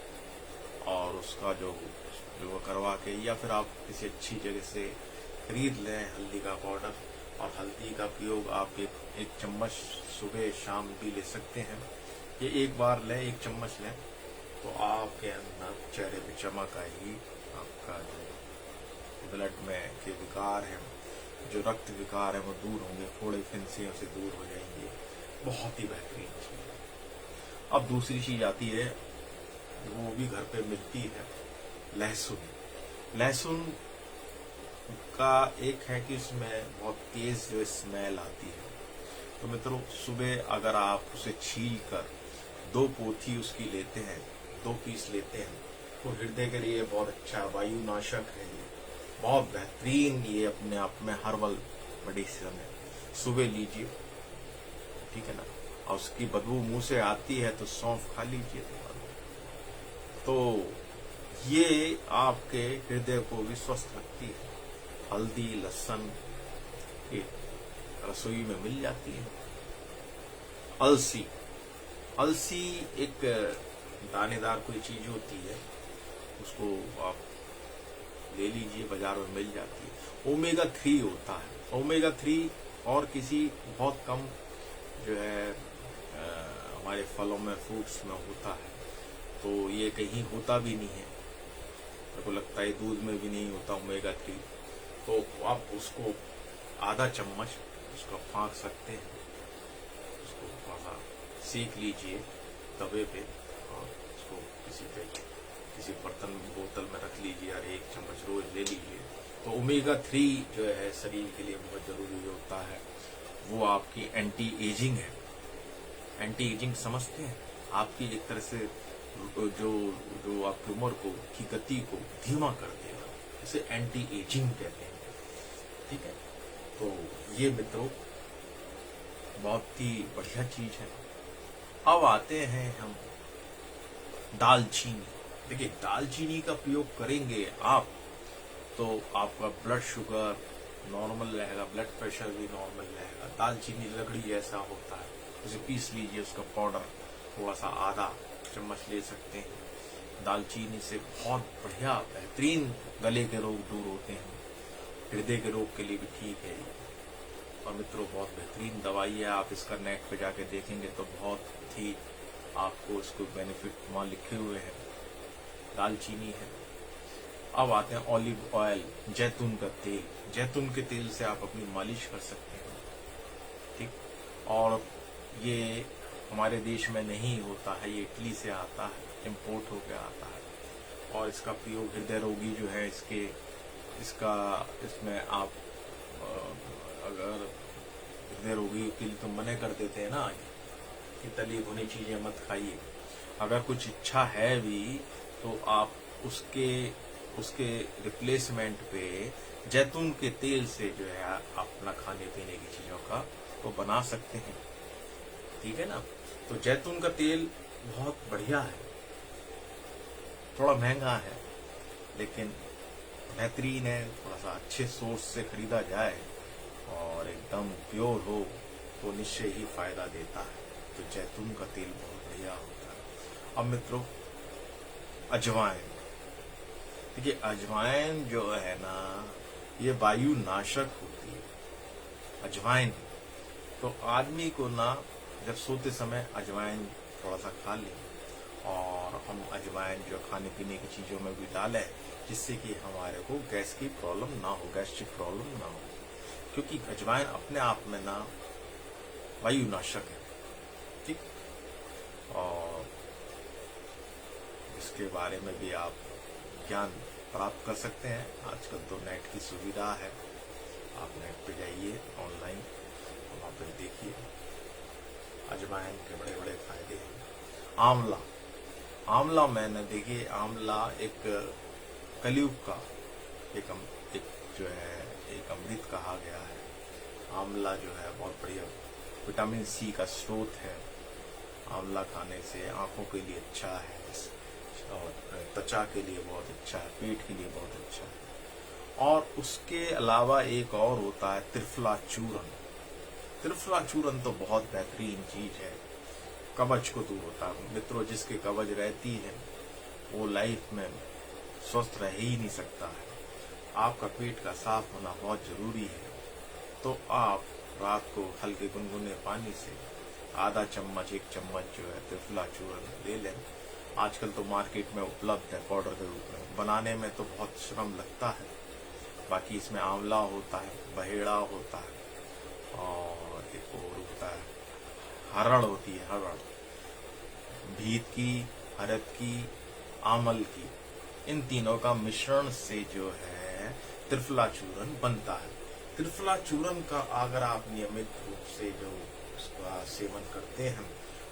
और उसका जो करवा के, या फिर आप किसी अच्छी जगह से खरीद लें हल्दी का पाउडर, और हल्दी का प्रयोग आप एक चम्मच सुबह शाम भी ले सकते हैं। ये एक बार लें, एक चम्मच लें, तो आपके अंदर चेहरे पे चमक आएगी, आपका जो ब्लड में के विकार हैं, जो रक्त विकार है, वो दूर होंगे, फोड़े फिंसियों से दूर हो जाएंगे। बहुत ही बेहतरीन चीज है। अब दूसरी चीज आती है, वो भी घर पे मिलती है, लहसुन। लहसुन का एक है कि उसमें बहुत तेज जो स्मेल आती है, तो मित्रों सुबह अगर आप उसे छील कर 2 पोथी उसकी लेते हैं, 2 पीस लेते हैं, तो हृदय के लिए बहुत अच्छा वायुनाशक है। ये बहुत बेहतरीन, ये अपने आप में हर्बल मेडिसिन है। सुबह लीजिए, ठीक है ना, और उसकी बदबू मुंह से आती है तो सौंफ खा लीजिए, तो ये आपके हृदय को भी स्वस्थ रखती है। हल्दी, लहसुन रसोई में मिल जाती है। अलसी एक दानेदार कोई चीज होती है, उसको आप ले लीजिए, बाजार में मिल जाती है। ओमेगा 3 होता है। ओमेगा 3 और किसी बहुत कम जो है हमारे फलों में, फ्रूट्स में होता है, तो ये कहीं होता भी नहीं है। मेरे को लगता है दूध में भी नहीं होता ओमेगा 3। तो आप उसको आधा चम्मच उसका फाँक सकते हैं, उसको थोड़ा सेक लीजिए तवे पे, और उसको किसी बर्तन बोतल में रख लीजिए, और 1 चम्मच रोज ले लीजिए। तो ओमेगा 3 जो है शरीर के लिए बहुत जरूरी होता है। वो आपकी एंटी एजिंग है। एंटी एजिंग समझते हैं, आपकी एक तरह से जो आपकी उम्र की गति को धीमा कर देगा, इसे एंटी एजिंग कहते हैं, ठीक है। तो ये मित्रों बहुत ही बढ़िया चीज है। अब आते हैं हम दालचीनी। देखिए, दालचीनी का प्रयोग करेंगे आप, तो आपका ब्लड शुगर नॉर्मल रहेगा, ब्लड प्रेशर भी नॉर्मल रहेगा। दालचीनी लकड़ी जैसा होता है, उसे पीस लीजिए, उसका पाउडर थोड़ा सा आधा चम्मच ले सकते हैं। दालचीनी से बहुत बढ़िया बेहतरीन गले के रोग दूर होते हैं, हृदय के रोग के लिए भी ठीक है। और मित्रों बहुत बेहतरीन दवाई है, आप इसका नेट पे जाके देखेंगे तो बहुत ही आपको इसको बेनिफिट वहाँ लिखे हुए हैं। दालचीनी है। अब आते हैं ऑलिव ऑयल, जैतून का तेल। जैतून के तेल से आप अपनी मालिश कर सकते हैं, ठीक। और ये हमारे देश में नहीं होता है, ये इटली से आता है, इंपोर्ट होकर आता है। और इसका प्रयोग हृदय रोगी जो है, इसमें आप अगर हृदय रोगी के लिए तो मना कर देते हैं ना कि तली भुनी चीजें मत खाइए। अगर कुछ इच्छा है भी तो आप उसके उसके रिप्लेसमेंट पे जैतून के तेल से जो है अपना खाने पीने की चीजों का वो बना सकते हैं। ठीक है ना। तो जैतून का तेल बहुत बढ़िया है, थोड़ा महंगा है लेकिन बेहतरीन है। थोड़ा सा अच्छे सोर्स से खरीदा जाए और एकदम प्योर हो तो निश्चय ही फायदा देता है। तो जैतून का तेल बहुत बढ़िया होता है। अब मित्रों, अजवाइन। देखिए, अजवाइन जो है ना, ये वायु नाशक होती है अजवाइन। तो आदमी को ना जब सोते समय अजवाइन थोड़ा सा खा ले, और हम अजवाइन जो खाने पीने की चीजों में भी डालें, जिससे कि हमारे को गैस की प्रॉब्लम ना हो, गैस्ट्रिक प्रॉब्लम ना हो। क्योंकि अजवाइन अपने आप में ना वायुनाशक है। ठीक। और इसके बारे में भी आप ज्ञान प्राप्त कर सकते हैं। आजकल तो नेट की सुविधा है, आप नेट पे जाइए ऑनलाइन, वहाँ पे देखिए अजवाइन के बड़े बड़े फायदे हैं। आंवला। आंवला मैंने देखिए, आंवला एक कलयुग का एक जो है एक अमृत कहा गया है। आंवला जो है बहुत बढ़िया विटामिन सी का स्रोत है। आंवला खाने से आंखों के लिए अच्छा है, और त्वचा के लिए बहुत अच्छा है, पेट के लिए बहुत अच्छा है। और उसके अलावा एक और होता है त्रिफला चूर्ण। त्रिफला चूर्ण तो बहुत बेहतरीन चीज है, कवच को दूर होता है। मित्रों, जिसके कवच रहती है वो लाइफ में स्वस्थ रह ही नहीं सकता है। आपका पेट का साफ होना बहुत जरूरी है। तो आप रात को हल्के गुनगुने पानी से आधा चम्मच, 1 चम्मच जो है त्रिफला चूर्ण ले लें। आजकल तो मार्केट में उपलब्ध है पाउडर के रूप में। बनाने में तो बहुत श्रम लगता है। बाकी इसमें आंवला होता है, बहेड़ा होता है, और एक और होता है हरड़ होती है, हरड़, भीत की, हरद की, आमल की, इन तीनों का मिश्रण से जो है त्रिफला चूर्ण बनता है। त्रिफला चूर्ण का अगर आप नियमित रूप से जो उसका सेवन करते हैं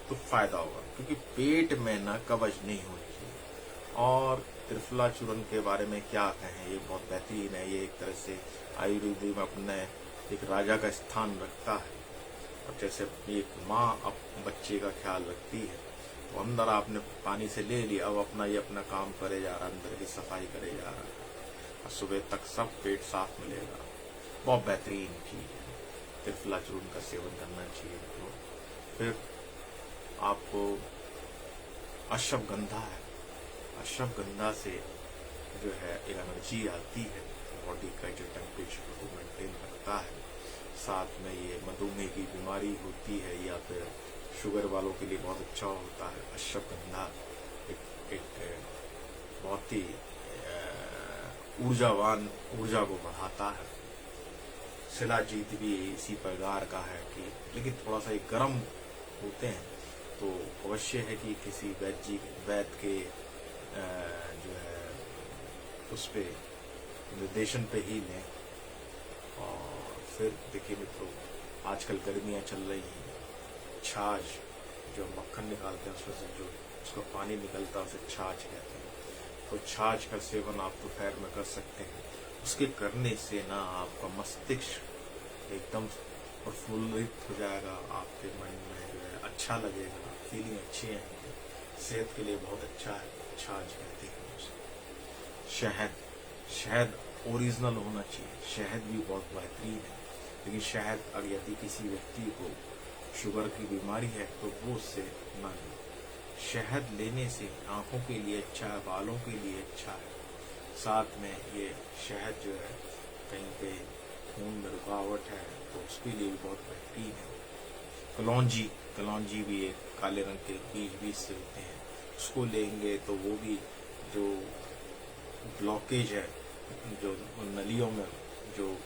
तो फायदा होगा, क्योंकि पेट में ना कब्ज नहीं होनी चाहिए। और त्रिफला चूर्ण के बारे में क्या कहें, ये बहुत बेहतरीन है। ये एक तरह से आयुर्वेद में अपने एक राजा का स्थान रखता है। और जैसे एक माँ अब बच्चे का ख्याल रखती है, तो अंदर आपने पानी से ले लिया, अब अपना ये अपना काम करे जा रहा है, अंदर की सफाई करे जा रहा है, और सुबह तक सब पेट साफ मिलेगा। बहुत बेहतरीन चीज है, त्रिफला चूर्ण का सेवन करना चाहिए। तो फिर आपको अश्वगंधा है, अश्वगंधा से जो है एक एनर्जी आती है, बॉडी का जो टेम्परेचर को मेंटेन रखता है। साथ में ये मधुमेह की बीमारी होती है या फिर शुगर वालों के लिए बहुत अच्छा होता है। अश्वगंधा एक बहुत ही ऊर्जावान, ऊर्जा को बढ़ाता है। शिलाजीत भी इसी प्रकार का है कि, लेकिन थोड़ा सा गर्म होते हैं, तो अवश्य है कि किसी वैद्य के जो है उस पे निर्देशन पे ही लें। और फिर देखिए मित्रों, आजकल गर्मियां चल रही हैं, छाछ जो मक्खन निकालते हैं उसमें से जो उसका पानी निकलता है उसे छाछ कहते हैं। तो छाछ का सेवन आप दोपहर में कर सकते हैं। उसके करने से ना आपका मस्तिष्क एकदम प्रफुल्लित हो जाएगा, आपके मन में जो है अच्छा लगेगा, फीलिंग अच्छी आएगी, सेहत के लिए बहुत अच्छा है। छाछ कहते हैं उसे। शहद, शहद ओरिजिनल होना चाहिए। शहद भी बहुत बेहतरीन है, लेकिन शहद अगर यदि किसी व्यक्ति को शुगर की बीमारी है तो वो उससे ना लें। शहद लेने से आंखों के लिए अच्छा है, बालों के लिए अच्छा है। साथ में ये शहद जो है कहीं पे खून में रुकावट है तो उसके लिए भी बहुत बेहतरीन है। कलौंजी, कलौंजी भी एक काले रंग के बीज से होते हैं, उसको लेंगे तो वो भी जो ब्लॉकेज है, जो नलियों में जो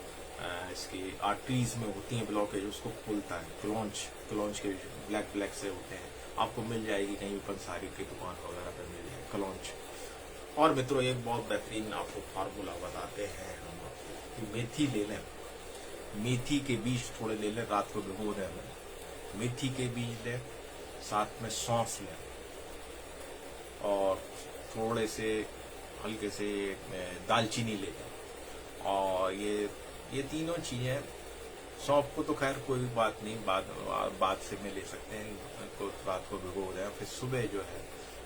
इसकी आर्टरीज में होती है ब्लॉकेज, उसको खोलता है। कलौंज के ब्लैक से होते हैं, आपको मिल जाएगी कहीं पंसारी की दुकान वगैरह पर मिल जाएगी कलौंज। और मित्रों, एक बहुत बेहतरीन आपको फार्मूला बताते हैं हम आपको कि मेथी ले लें, मेथी के बीज थोड़े ले लें, रात को भिगो दें, मेथी के बीज लें, साथ में सौंफ लें, और थोड़े से हल्के से दालचीनी ले लें। और ये तीनों चीज़ें, सौंफ को तो खैर कोई बात नहीं, बाद से में ले सकते हैं, तो रात को भिगो दें, फिर सुबह जो है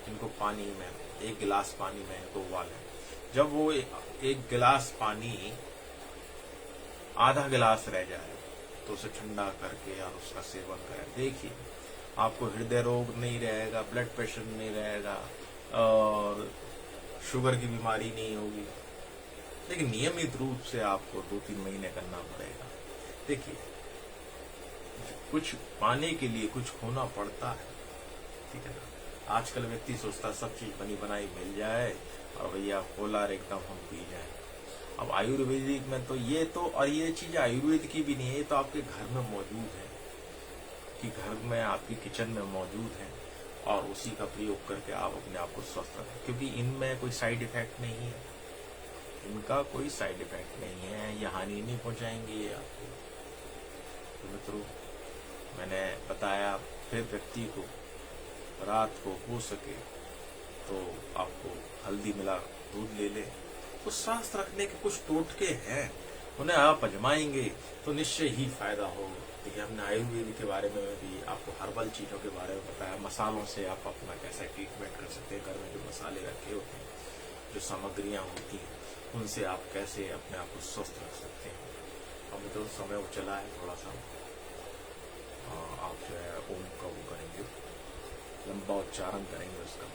इनको पानी में, 1 गिलास पानी में इनको उबालें। जब वो 1 गिलास पानी आधा गिलास रह जाए तो उसे ठंडा करके और उसका सेवन करें। देखिए आपको हृदय रोग नहीं रहेगा, ब्लड प्रेशर नहीं रहेगा और शुगर की बीमारी नहीं होगी। लेकिन नियमित रूप से आपको 2-3 महीने करना पड़ेगा। देखिए कुछ पाने के लिए कुछ खोना पड़ता है, ठीक है ना। आजकल व्यक्ति सोचता है सब चीज बनी बनाई मिल जाए और भैया पोलार एकदम हम पी जाए। अब आयुर्वेदिक में तो ये चीज आयुर्वेद की भी नहीं है, ये तो आपके घर में मौजूद है, कि घर में आपकी किचन में मौजूद है और उसी का प्रयोग करके आप अपने आप को स्वस्थ रखें। क्योंकि इनमें कोई साइड इफेक्ट नहीं है, इनका कोई साइड इफेक्ट नहीं है, ये हानि नहीं पहुंचाएंगे ये आपको। तो मित्रों मैंने बताया, फिर व्यक्ति को रात को हो सके तो आपको हल्दी मिला दूध ले ले। तो स्वास्थ्य रखने के कुछ टोटके हैं, उन्हें आप आजमाएंगे तो निश्चय ही फायदा होगा। देखिए हमने आयुर्वेद के बारे में भी आपको हर्बल चीजों के बारे में बताया, मसालों से आप अपना कैसे ट्रीटमेंट कर सकते हैं। घर में जो मसाले रखे होते हैं, जो सामग्रियां होती हैं, उनसे आप कैसे अपने आप को स्वस्थ रख सकते हैं। अब तो समय वो चला है थोड़ा सा, आप जो है ओम का वो करेंगे, लंबा उच्चारण करेंगे उसका।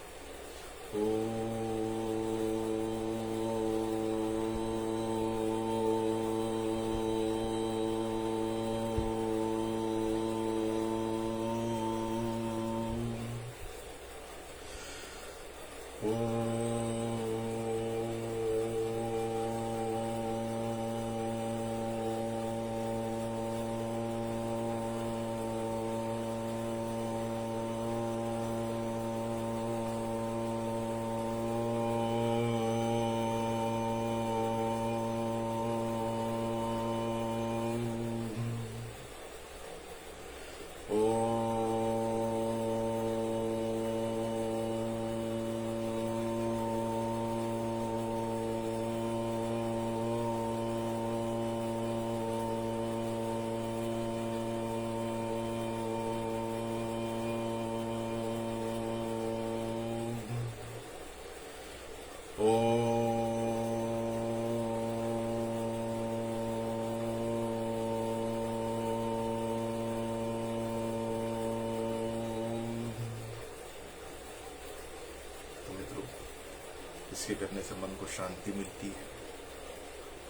इसके करने से मन को शांति मिलती है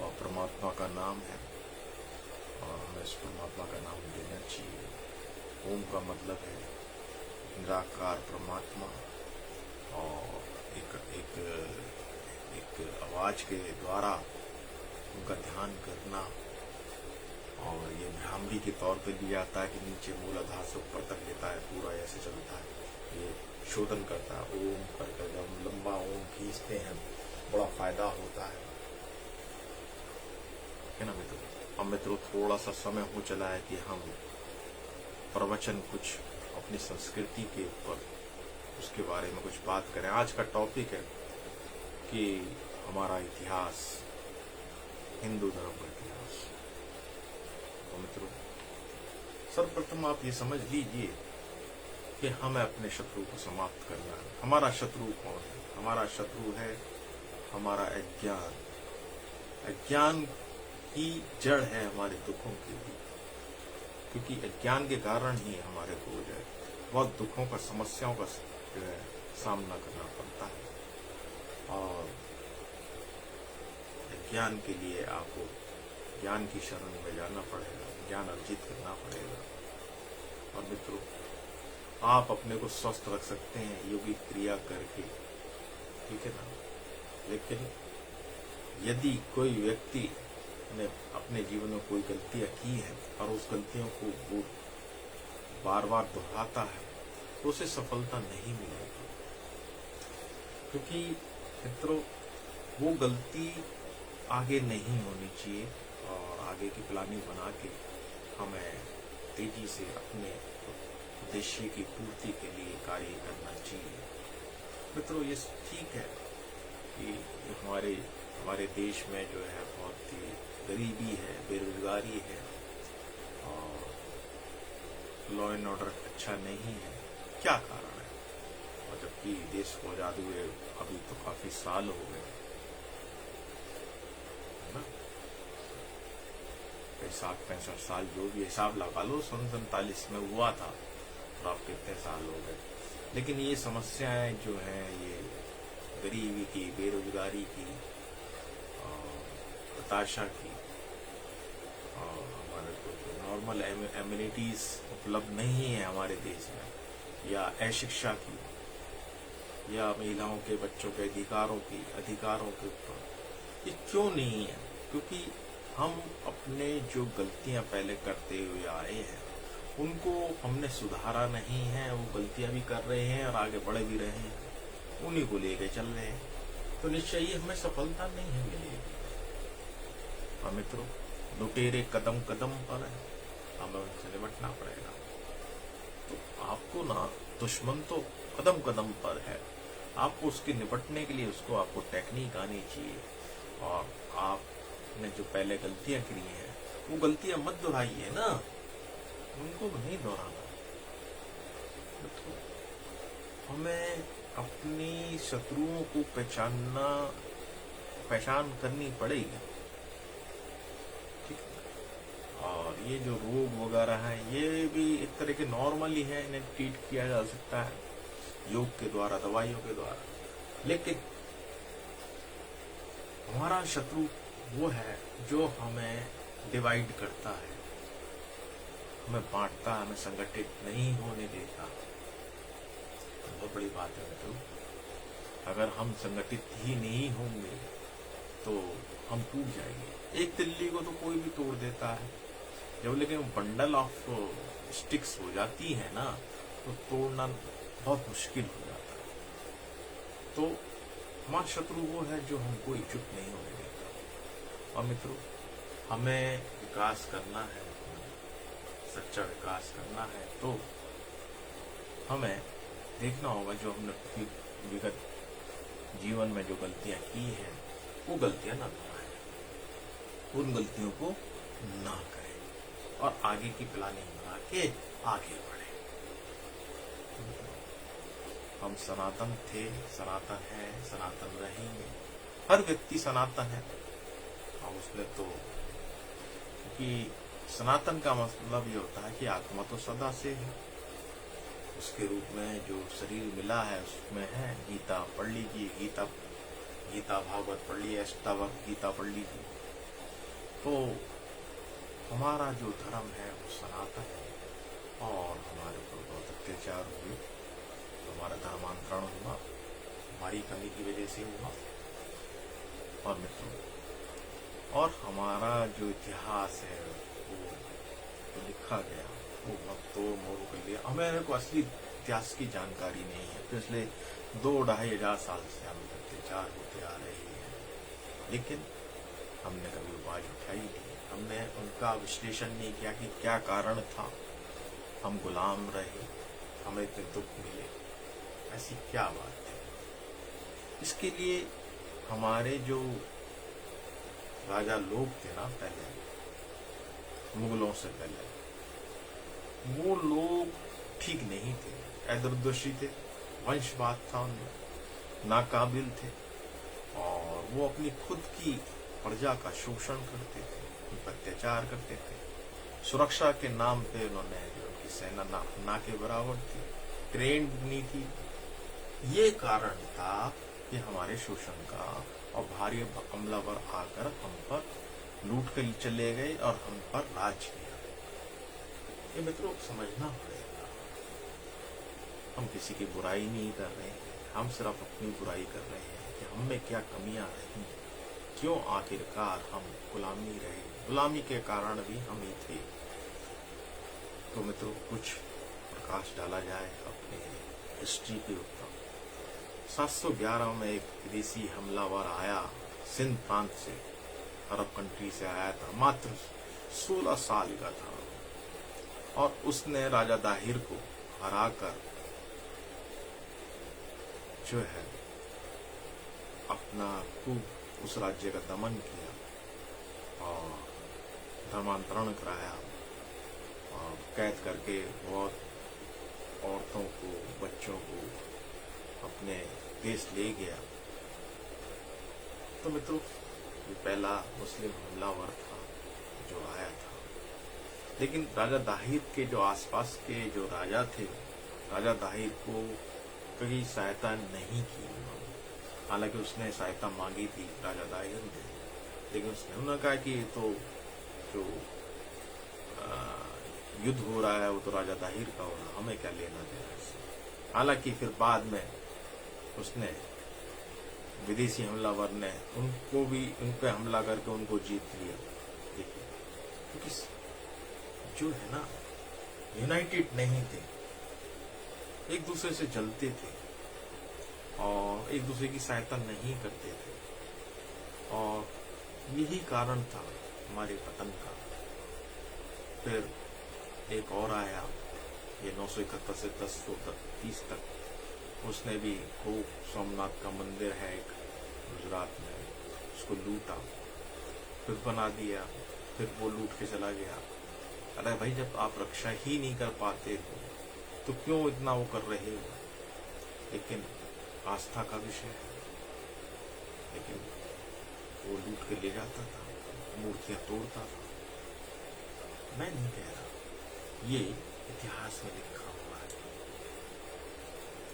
और परमात्मा का नाम है और हमें इस परमात्मा का नाम लेना चाहिए। ओम का मतलब है निराकार परमात्मा और एक आवाज के द्वारा उनका ध्यान करना। और ये भ्रामरी के तौर पे लिया जाता है कि नीचे मूलाधार से ऊपर तक लेता है, पूरा ऐसे चलता है, ये शोधन करता है। ओम करके जब हम लंबा ओम खींचते हैं बड़ा फायदा होता है ना मित्रों। अब मित्रों थोड़ा सा समय हो चला है कि हम प्रवचन कुछ अपनी संस्कृति के ऊपर उसके बारे में कुछ बात करें। आज का टॉपिक है कि हमारा इतिहास, हिंदू धर्म का इतिहास। तो मित्रों सर्वप्रथम आप ये समझ लीजिए कि हमें अपने शत्रु को समाप्त करना है। हमारा शत्रु कौन है? हमारा शत्रु है हमारा अज्ञान। अज्ञान की जड़ है हमारे दुखों के लिए, क्योंकि अज्ञान के कारण ही हमारे को जो है बहुत दुखों का, समस्याओं का जो है सामना करना पड़ता है। और ज्ञान के लिए आपको ज्ञान की शरण में जाना पड़ेगा, ज्ञान अर्जित करना पड़ेगा। और मित्रों आप अपने को स्वस्थ रख सकते हैं योगिक क्रिया करके, ठीक है ना। लेकिन यदि कोई व्यक्ति ने अपने जीवन में कोई गलतियां की है और उस गलतियों को वो बार बार दोहराता है तो उसे सफलता नहीं मिलेगी। क्योंकि मित्रों वो गलती आगे नहीं होनी चाहिए और आगे की प्लानिंग बना के हमें तेजी से अपने उद्देश्य की पूर्ति के लिए कार्य करना चाहिए। मित्रों ये ठीक है कि हमारे हमारे देश में जो है बहुत ही गरीबी है, बेरोजगारी है और लॉ एंड ऑर्डर अच्छा नहीं है। क्या कारण है? और जबकि देश को आजाद हुए अभी तो काफी साल हो गए, है ना? 65 साल जो भी हिसाब लगा लो, 47 में हुआ था तो आप कितने साल हो गए। लेकिन ये समस्याएं जो है, ये गरीबी की, बेरोजगारी की, हताशा की, और हमारे को जो नॉर्मल एम्यूनिटीज उपलब्ध नहीं है हमारे देश में, या अशिक्षा की, या महिलाओं के, बच्चों के अधिकारों के ऊपर, ये क्यों नहीं है? क्योंकि हम अपने जो गलतियां पहले करते हुए आए हैं उनको हमने सुधारा नहीं है। वो गलतियां भी कर रहे हैं और आगे बढ़ भी रहे हैं, उन्हीं को लेके चल रहे हैं, तो निश्चय ही हमें सफलता नहीं है मिलेगी। और मित्रों, लुटेरे कदम कदम पर है, हमें उनसे निपटना पड़ेगा। तो आपको ना, दुश्मन तो कदम कदम पर है, आपको उसके निपटने के लिए उसको आपको टेक्निक आनी चाहिए। और आपने जो पहले गलतियां की हैं वो गलतियां मत दोहराइए ना, उनको नहीं दोहराना। तो हमें अपनी शत्रुओं को पहचान करनी पड़ेगी, ठीक है? और ये जो रोग वगैरह हैं, ये भी एक तरह के नॉर्मल ही है, इन्हें ट्रीट किया जा सकता है योग के द्वारा, दवाइयों के द्वारा। लेकिन हमारा शत्रु वो है जो हमें डिवाइड करता है, हमें बांटता है, हमें संगठित नहीं होने देता। बहुत बड़ी बात है मित्रों, अगर हम संगठित ही नहीं होंगे तो हम टूट जाएंगे। एक तिल्ली को तो कोई भी तोड़ देता है, जब लेकिन बंडल ऑफ स्टिक्स हो जाती है ना, तो तोड़ना बहुत मुश्किल हो जाता है। तो हमारा शत्रु वो है जो हमको एकजुट नहीं होने देता। और मित्रों, हमें विकास करना है, सच्चा विकास करना है, तो हमें देखना होगा जो हमने विगत जीवन में जो गलतियां की हैं वो गलतियां ना दोहराएं, उन गलतियों को ना करें और आगे की प्लानिंग बना के आगे बढ़े। हम सनातन थे, सनातन है, सनातन रहेंगे। हर व्यक्ति सनातन है। और उसने तो, क्योंकि सनातन का मतलब ये होता है कि आत्मा तो सदा से है, उसके रूप में जो शरीर मिला है उसमें है। गीता पढ़ लीजिए, गीता भागवत पढ़ लीजिए, अष्टावक्र गीता पढ़ लीजिए। तो हमारा जो धर्म है वो सनातन है और हमारे ऊपर बहुत अत्याचार हुए, तो हमारा धर्मांतरण हुआ, हमारी कमी की वजह से हुआ। और मित्रों, और हमारा जो इतिहास है वो तो लिखा गया, वो मत तो मोड़ कर लिया। हमें को असली इतिहास की जानकारी नहीं है। पिछले 2-2.5 हजार साल से हम अत्याचार होते आ रहे हैं, लेकिन हमने कभी आवाज उठाई नहीं, हमने उनका विश्लेषण नहीं किया कि क्या कारण था, हम गुलाम रहे, हमें इतने दुख मिले, ऐसी क्या बात है। इसके लिए हमारे जो राजा लोग थे ना पहले, मुगलों से पहले, वो लोग ठीक नहीं थे, ऐदरदर्शी थे, वंशवाद था उनमें, नाकाबिल थे और वो अपनी खुद की प्रजा का शोषण करते थे, उन पर अत्याचार करते थे। सुरक्षा के नाम पे उन्होंने, जो उनकी सेना ना के बराबर थी, ट्रेंड नहीं थी। ये कारण था कि हमारे शोषण का, और भारी हमलावर आकर हम पर लूट कर चले गए और हम पर राज किया। ये मित्रों समझना पड़ेगा, हम किसी की बुराई नहीं कर रहे हैं, हम सिर्फ अपनी बुराई कर रहे हैं कि हम में क्या कमियां रही, क्यों आखिरकार हम गुलामी रहे, गुलामी के कारण भी हम ही थे। तो मित्रों, कुछ प्रकाश डाला जाए अपने हिस्ट्री के ऊपर। 711 में एक विदेशी हमलावर आया, सिंध प्रांत से, अरब कंट्री से आया था, मात्र 16 साल का था, और उसने राजा दाहिर को हराकर जो है अपना खूब उस राज्य का दमन किया और धर्मांतरण कराया और कैद करके बहुत औरतों को, बच्चों को अपने देश ले गया। तो मित्रों, ये पहला मुस्लिम हमलावर था जो आया था। लेकिन राजा दाहिर के जो आसपास के जो राजा थे, राजा दाहिर को कहीं सहायता नहीं की उन्होंने। हालांकि उसने सहायता मांगी थी राजा दाहिर ने, लेकिन उसने उन्होंने कहा कि ये तो जो युद्ध हो रहा है वो तो राजा दाहिर का हो रहा, हमें क्या लेना देना इससे। हालांकि फिर बाद में उसने विदेशी हमलावर ने उनको भी उन पे हमला करके उनको जीत लिया। देखिए, क्योंकि जो है ना, यूनाइटेड नहीं थे, एक दूसरे से जलते थे और एक दूसरे की सहायता नहीं करते थे, और यही कारण था हमारे पतन का। फिर एक और आया, ये 971 से 1030 तक, उसने भी खूब, सोमनाथ का मंदिर है एक गुजरात में, उसको लूटा, फिर बना दिया, फिर वो लूट के चला गया। अरे भाई, जब आप रक्षा ही नहीं कर पाते हो तो क्यों इतना वो कर रहे हो? लेकिन आस्था का विषय है। लेकिन वो लूट के ले जाता था, मूर्तियां तोड़ता था। मैं नहीं कह रहा, ये इतिहास में लिखा हुआ है।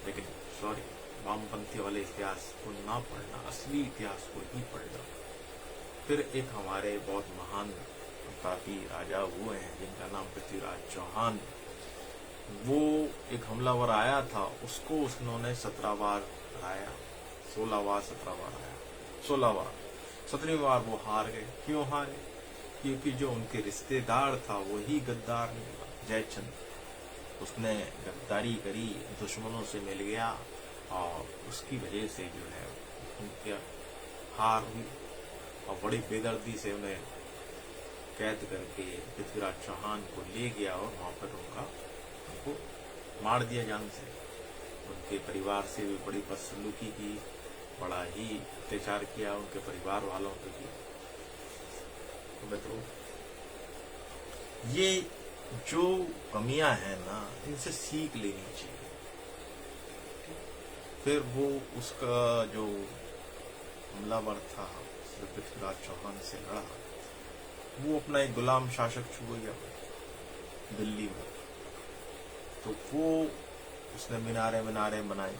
लेकिन सॉरी, वामपंथी वाले इतिहास को ना पढ़ना, असली इतिहास को ही पढ़ना। फिर एक हमारे बहुत महान प्रतापी राजा हुए हैं जिनका नाम पृथ्वीराज चौहान। वो एक हमलावर आया था, उसको उन्होंने 17 बार हराया, 16 बार 17 बार आया, 16 बार। 17वीं बार वो हार गए। क्यों हारे? क्योंकि जो उनके रिश्तेदार था वही गद्दार निकला, जयचंद। उसने गद्दारी करी, दुश्मनों से मिल गया और उसकी वजह से जो है उनकी हार हुई और बड़ी बेदर्दी से उन्हें कैद करके पृथ्वीराज चौहान को ले गया और वहां पर उनको मार दिया जान से। उनके परिवार से भी बड़ी बदसलूकी की, बड़ा ही अत्याचार किया उनके परिवार वालों पे भी। तो मित्रों, ये जो कमियां हैं ना, इनसे सीख लेनी चाहिए। फिर वो उसका जो हमलावर था पृथ्वीराज चौहान से लड़ा, वो अपना एक गुलाम शासक छू गया दिल्ली में। तो वो उसने मीनारे बनाई।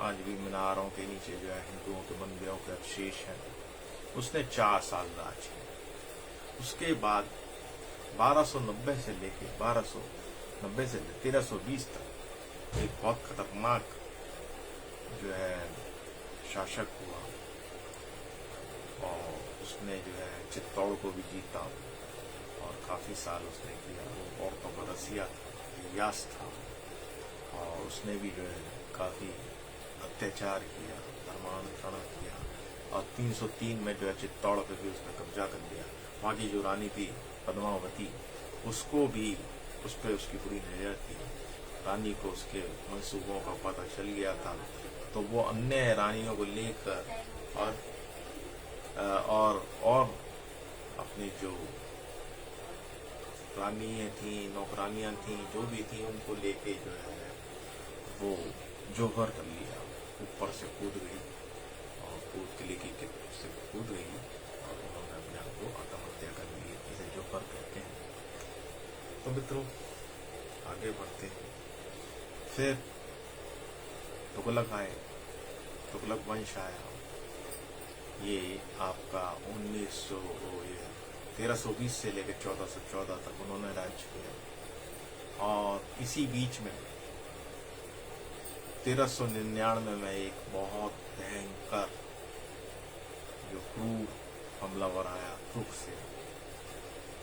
आज भी मीनारों के नीचे जो है हिंदुओं के मंदिरों के अवशेष हैं। उसने 4 साल राज किया। उसके बाद 1290 से लेके 1320 तक एक बहुत खतरनाक जो है शासक हुआ और उसने जो है चित्तौड़ को भी जीता और काफी साल उसने किया। वो औरतों का रसिया था, यास था, और उसने भी जो है काफी अत्याचार किया, धर्मांतरण किया और 303 में जो है चित्तौड़ पे भी उसने कब्जा कर लिया। वहां की जो रानी थी पद्मावती, उसको भी उस पर उसकी पूरी नजर थी। रानी को उसके मंसूबों का पता चल गया था, तो वो अन्य रानियों को लेकर और अपनी जो रानियां थी, नौकरानियां थी, जो भी थी, उनको लेके जो है वो जोहर कर लिया। ऊपर से कूद गई और कूद के लेके से कूद गई और उन्होंने अपने आप को आत्महत्या कर ली, इसे जोहर कहते हैं। तो मित्रों, आगे बढ़ते हैं। फिर तुगलक आए, तुगलक वंश आया। ये आपका 1320 से लेकर 1414 तक उन्होंने राज्य किया। और इसी बीच में 1399 में एक बहुत भयंकर जो क्रूर हमलावर आया तुर्क से,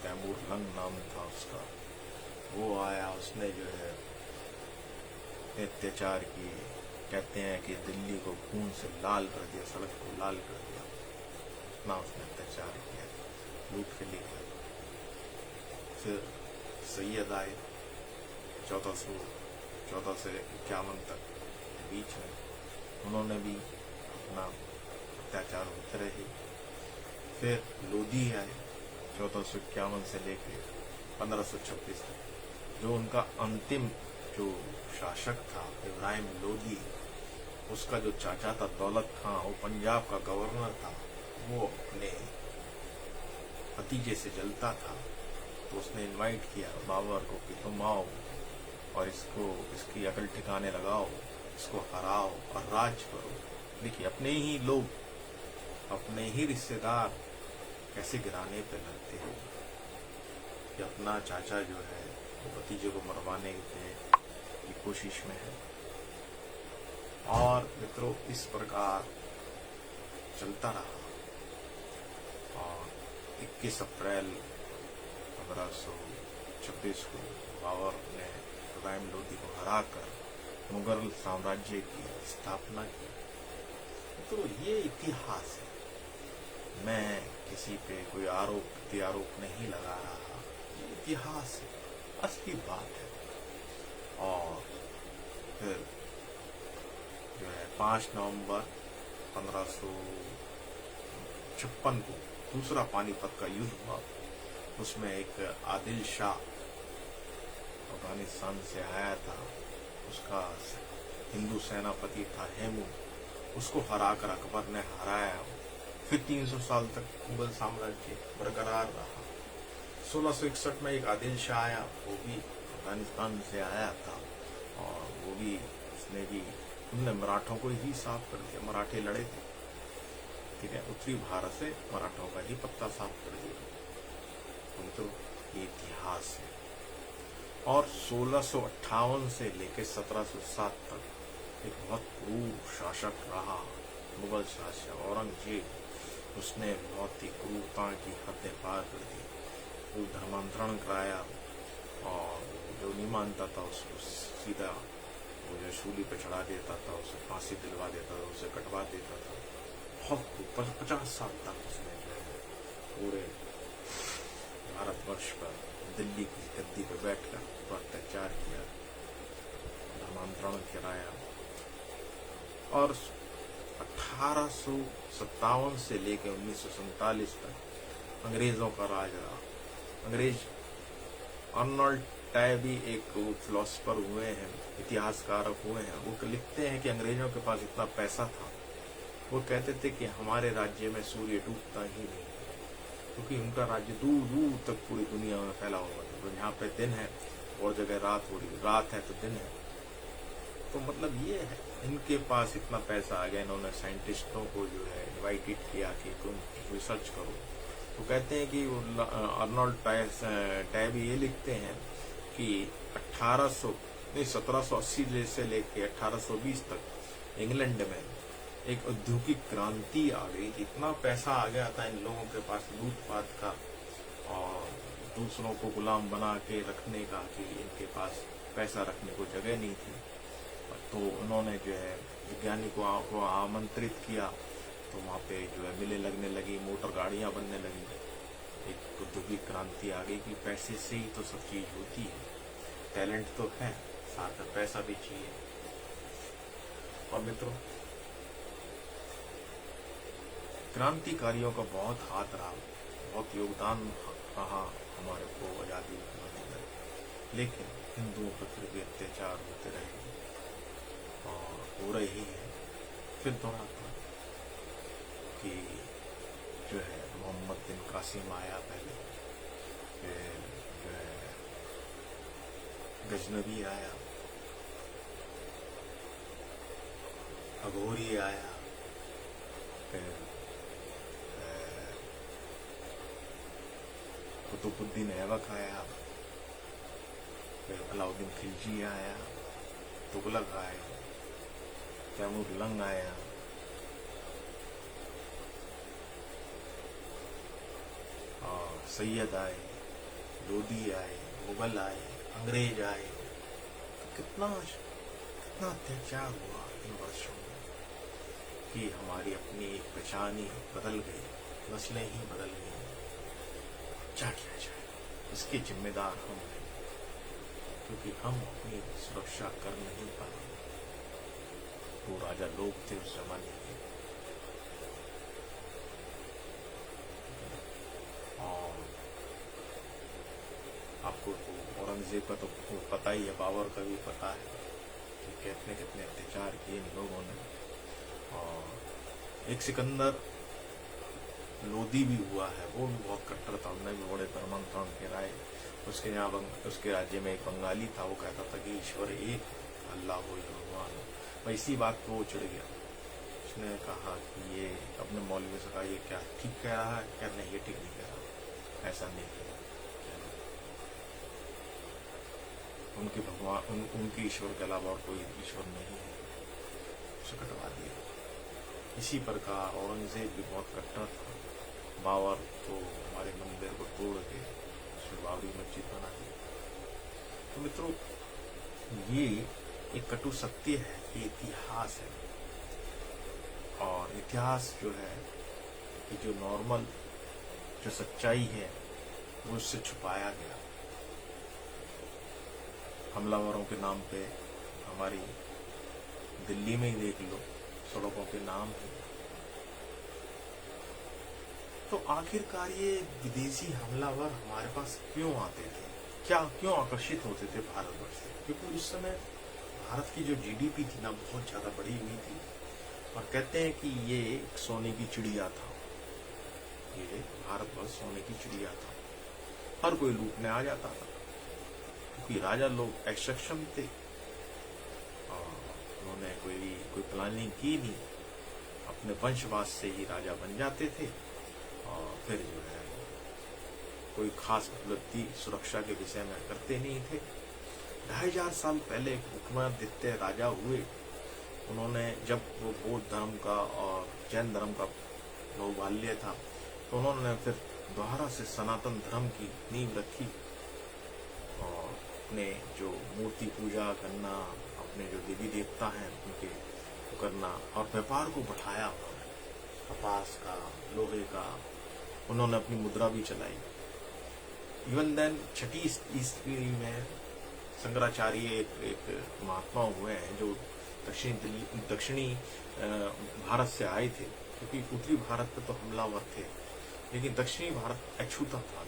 तैमूर लंग नाम था उसका। वो आया, उसने जो है अत्याचार किए। कहते हैं कि दिल्ली को खून से लाल कर दिया, सड़क को लाल कर दिया, इतना उसने अत्याचार किया, लूट के ले गया। फिर सैयद आए 1414 से 51 तक बीच में, उन्होंने भी अपना अत्याचार होते रहे। फिर लोधी आए 1451 से लेके 1526 तक, जो उनका अंतिम जो शासक था इब्राहिम लोधी, उसका जो चाचा था दौलत खां, वो पंजाब का गवर्नर था, वो अपने भतीजे से जलता था, तो उसने इनवाइट किया बाबर को कि तुम आओ और इसकी अकल ठिकाने लगाओ, इसको हराओ और राज करो। देखिए अपने ही लोग, अपने ही रिश्तेदार कैसे गिराने पे लगते हो कि अपना चाचा जो है वो भतीजे को मरवाने की कोशिश में है। और मित्रों इस प्रकार चलता रहा और 21 अप्रैल 1526 को बाबर ने इब्राहिम लोधी को हराकर मुगल साम्राज्य की स्थापना की। तो ये इतिहास है, मैं किसी पे कोई आरोप नहीं लगा रहा, ये इतिहास है, असली बात है। और फिर जो है 5 नवंबर 1556 को दूसरा पानीपत का युद्ध हुआ। उसमें एक आदिल शाह अफगानिस्तान से आया था, उसका हिंदू सेनापति था हेमू, उसको हराकर अकबर ने हराया। फिर 300 साल तक मुगल साम्राज्य बरकरार रहा। 1661 में एक आदिल शाह आया, वो भी अफगानिस्तान से आया था और वो भी उनने मराठों को ही साफ कर दिया। मराठे लड़े थे, ठीक है, उत्तरी भारत से मराठों का ही पत्ता साफ कर दिया। तो ये इतिहास है। और 1658 से लेकर 1707 तक एक बहुत क्रूर शासक रहा मुगल शासक औरंगजेब। उसने बहुत ही क्रूरता की हदें पार कर दी, वो धर्मांतरण कराया और जो नहीं मानता था उसको सीधा वो जो सूली पे चढ़ा देता था, उसे फांसी दिलवा देता था, उसे कटवा देता था। बहुत 50 साल तक उसने जो है पूरे भारतवर्ष पर दिल्ली की गद्दी पर बैठकर अत्याचार किया, धर्मांतरण कराया। और 1857 से लेकर 1947 तक अंग्रेजों का राज रहा। अंग्रेज अर्नोल्ड टैबी एक फिलोसफर हुए हैं, इतिहासकारक हुए हैं, वो लिखते हैं कि अंग्रेजों के पास इतना पैसा था, वो कहते थे कि हमारे राज्य में सूर्य डूबता ही नहीं, क्योंकि उनका राज्य दूर दूर तक पूरी दुनिया में फैला हुआ था। तो यहाँ पे दिन है और जगह रात हो रही, रात है तो दिन है। तो मतलब ये है, इनके पास इतना पैसा आ गया, इन्होंने साइंटिस्टों को जो है इनवाइटेड किया कि तुम रिसर्च करो। तो कहते हैं कि अर्नोल्ड टैबी ये लिखते हैं कि 1780 से लेकर 1820 तक इंग्लैंड में एक औद्योगिक क्रांति आ गई। इतना पैसा आ गया था इन लोगों के पास लूटपाट का और दूसरों को गुलाम बना के रखने का कि इनके पास पैसा रखने को जगह नहीं थी। तो उन्होंने जो है वैज्ञानिकों को आमंत्रित किया, तो वहाँ पे जो है मिलें लगने लगी, मोटर गाड़ियाँ बनने लगी। एक औद्योगिक क्रांति आ गई कि पैसे से ही तो सब चीज होती है, टैलेंट तो है, साथ में पैसा भी चाहिए। और मित्रों क्रांतिकारियों का बहुत हाथ रहा, बहुत योगदान रहा हमारे को आजादी दिलाने में, लेकिन हिंदुओं पर फिर भी अत्याचार होते रहे और हो रहे ही है। फिर दोहरा था कि जो है मोहम्मद बिन कासिम आया पहले, फिर जो है गजनबी आया, अघोरी आया, फिर कुतुबुद्दीन ऐबक आया, फिर अलाउद्दीन खिलजी आया, तुगलक आया, तैमूर लंग आया, और सैयद आए, लोधी आए, मुगल आए, अंग्रेज आए। तो कितना अत्याचार हुआ इन वर्षों में कि हमारी अपनी एक पहचान ही बदल गई, नस्लें ही बदल गई। क्या किया जाए, इसके जिम्मेदार हम हैं, क्योंकि हम अपनी सुरक्षा कर नहीं पाए। वो राजा लोग थे उस जमाने के, आपको तो औरंगजेब का तो पता ही है, बाबर का भी पता है कि कितने कितने अत्याचार किए इन लोगों ने। और एक सिकंदर लोदी भी हुआ है, वो भी बहुत कट्टर था, उनने भी बड़े धर्मंग था उनके राय। उसके यहाँ उसके राज्य में एक बंगाली था, वो कहता था कि ईश्वर एक, अल्लाह हो या भगवान हो। भाई इसी बात को वो चिढ़ गया। उसने कहा कि ये अपने मौलवी से कहा, ये क्या ठीक कह रहा है क्या? नहीं, ये ठीक नहीं कह रहा, ऐसा नहीं कह रहा। उनके भगवान उनके ईश्वर के अलावा और कोई ईश्वर नहीं है, उसे कटवा दिया। इसी प्रकार औरंगजेब भी बहुत कट्टर था। बाबर तो हमारे मंदिर को तोड़ के उसमें बाबरी मस्जिद बना दी। तो मित्रों, ये एक कटु सत्य है, ये इतिहास है। और इतिहास जो है कि जो नॉर्मल जो सच्चाई है वो उससे छुपाया गया। हमलावरों के नाम पे हमारी दिल्ली में ही देख लो, सड़कों के नाम है। तो आखिरकार ये विदेशी हमलावर हमारे पास क्यों आते थे, क्यों आकर्षित होते थे भारतवर्ष से? क्योंकि उस समय भारत की जो जीडीपी थी ना, बहुत ज्यादा बढ़ी हुई थी। और कहते हैं कि ये एक सोने की चिड़िया था, ये भारतवर्ष सोने की चिड़िया था, हर कोई लूटने आ जाता था। क्योंकि राजा लोग अक्षम थे और उन्होंने कोई प्लानिंग की नहीं, अपने वंशवास से ही राजा बन जाते थे। और फिर जो है कोई खास उपलब्धि सुरक्षा के विषय में करते नहीं थे। 2500 साल पहले विक्रमादित्य राजा हुए, उन्होंने जब वो बौद्ध धर्म का और जैन धर्म का बहुबाल्य था, तो उन्होंने फिर दोबारा से सनातन धर्म की नींव रखी। और अपने जो मूर्ति पूजा करना, अपने जो देवी देवता हैं उनके करना, और व्यापार को बढ़ाया उन्होंने, कपास का, लोहे का, उन्होंने अपनी मुद्रा भी चलाई। इवन देन 6ठी ईस्वी में शंकराचार्य एक महात्मा हुए हैं जो दक्षिणी भारत से आए थे, क्योंकि उत्तरी भारत पे तो हमलावर थे, लेकिन दक्षिणी भारत अछूता था।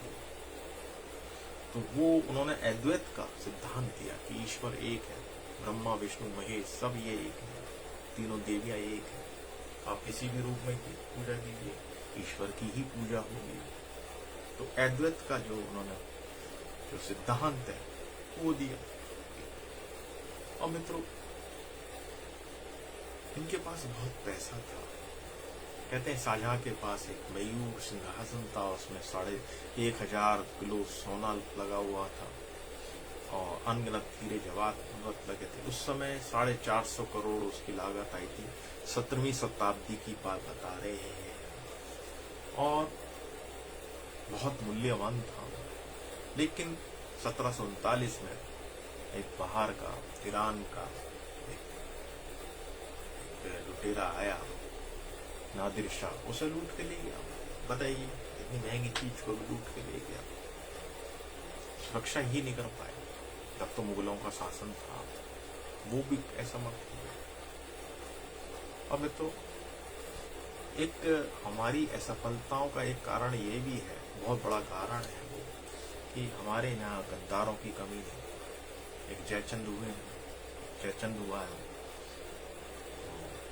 तो वो उन्होंने अद्वैत का सिद्धांत दिया कि ईश्वर एक है, ब्रह्मा विष्णु महेश सब ये एक है, तीनों देवियां एक है, आप किसी भी रूप में पूजा कीजिए, ईश्वर की ही पूजा होगी। तो अद्वैत का जो उन्होंने जो सिद्धांत है वो दिया। और मित्रों, इनके पास बहुत पैसा था। कहते हैं शाहजहां के पास एक मयूर सिंहासन था, उसमें 1500 किलो सोना लगा हुआ था और अनगिनत हीरे जवाहरात लगे थे। उस समय 450 करोड़ उसकी लागत आई थी। 17वीं शताब्दी की बात बता रहे हैं और बहुत मूल्यवान था। लेकिन 1739 में एक बाहर का ईरान का एक लुटेरा आया, नादिर शाह, उसे लूट के ले गया। बताइए, इतनी महंगी चीज को लूट के ले गया, सुरक्षा ही नहीं कर पाए। तब तो मुगलों का शासन था, वो भी ऐसा मत हुआ। अब तो एक हमारी असफलताओं का एक कारण ये भी है, बहुत बड़ा कारण है वो, कि हमारे यहाँ गद्दारों की कमी है। एक जयचंद हुए हैं, जयचंद हुआ है,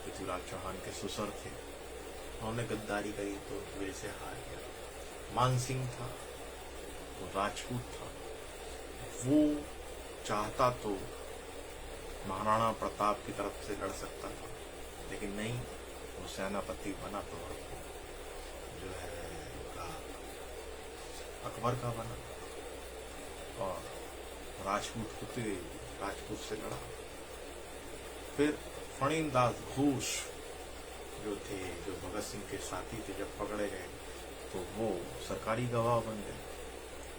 पृथ्वीराज चौहान के ससुर थे, उन्होंने गद्दारी करी तो वजह से हार गया। मान सिंह था, वो राजपूत था, वो चाहता तो महाराणा प्रताप की तरफ से लड़ सकता था, लेकिन नहीं, वो सेनापति बना तो जो है अकबर का बना और राजपूत से लड़ा। फिर फणींदास घोष जो थे, जो भगत सिंह के साथी थे, जब पकड़े गए तो वो सरकारी गवाह बन गए।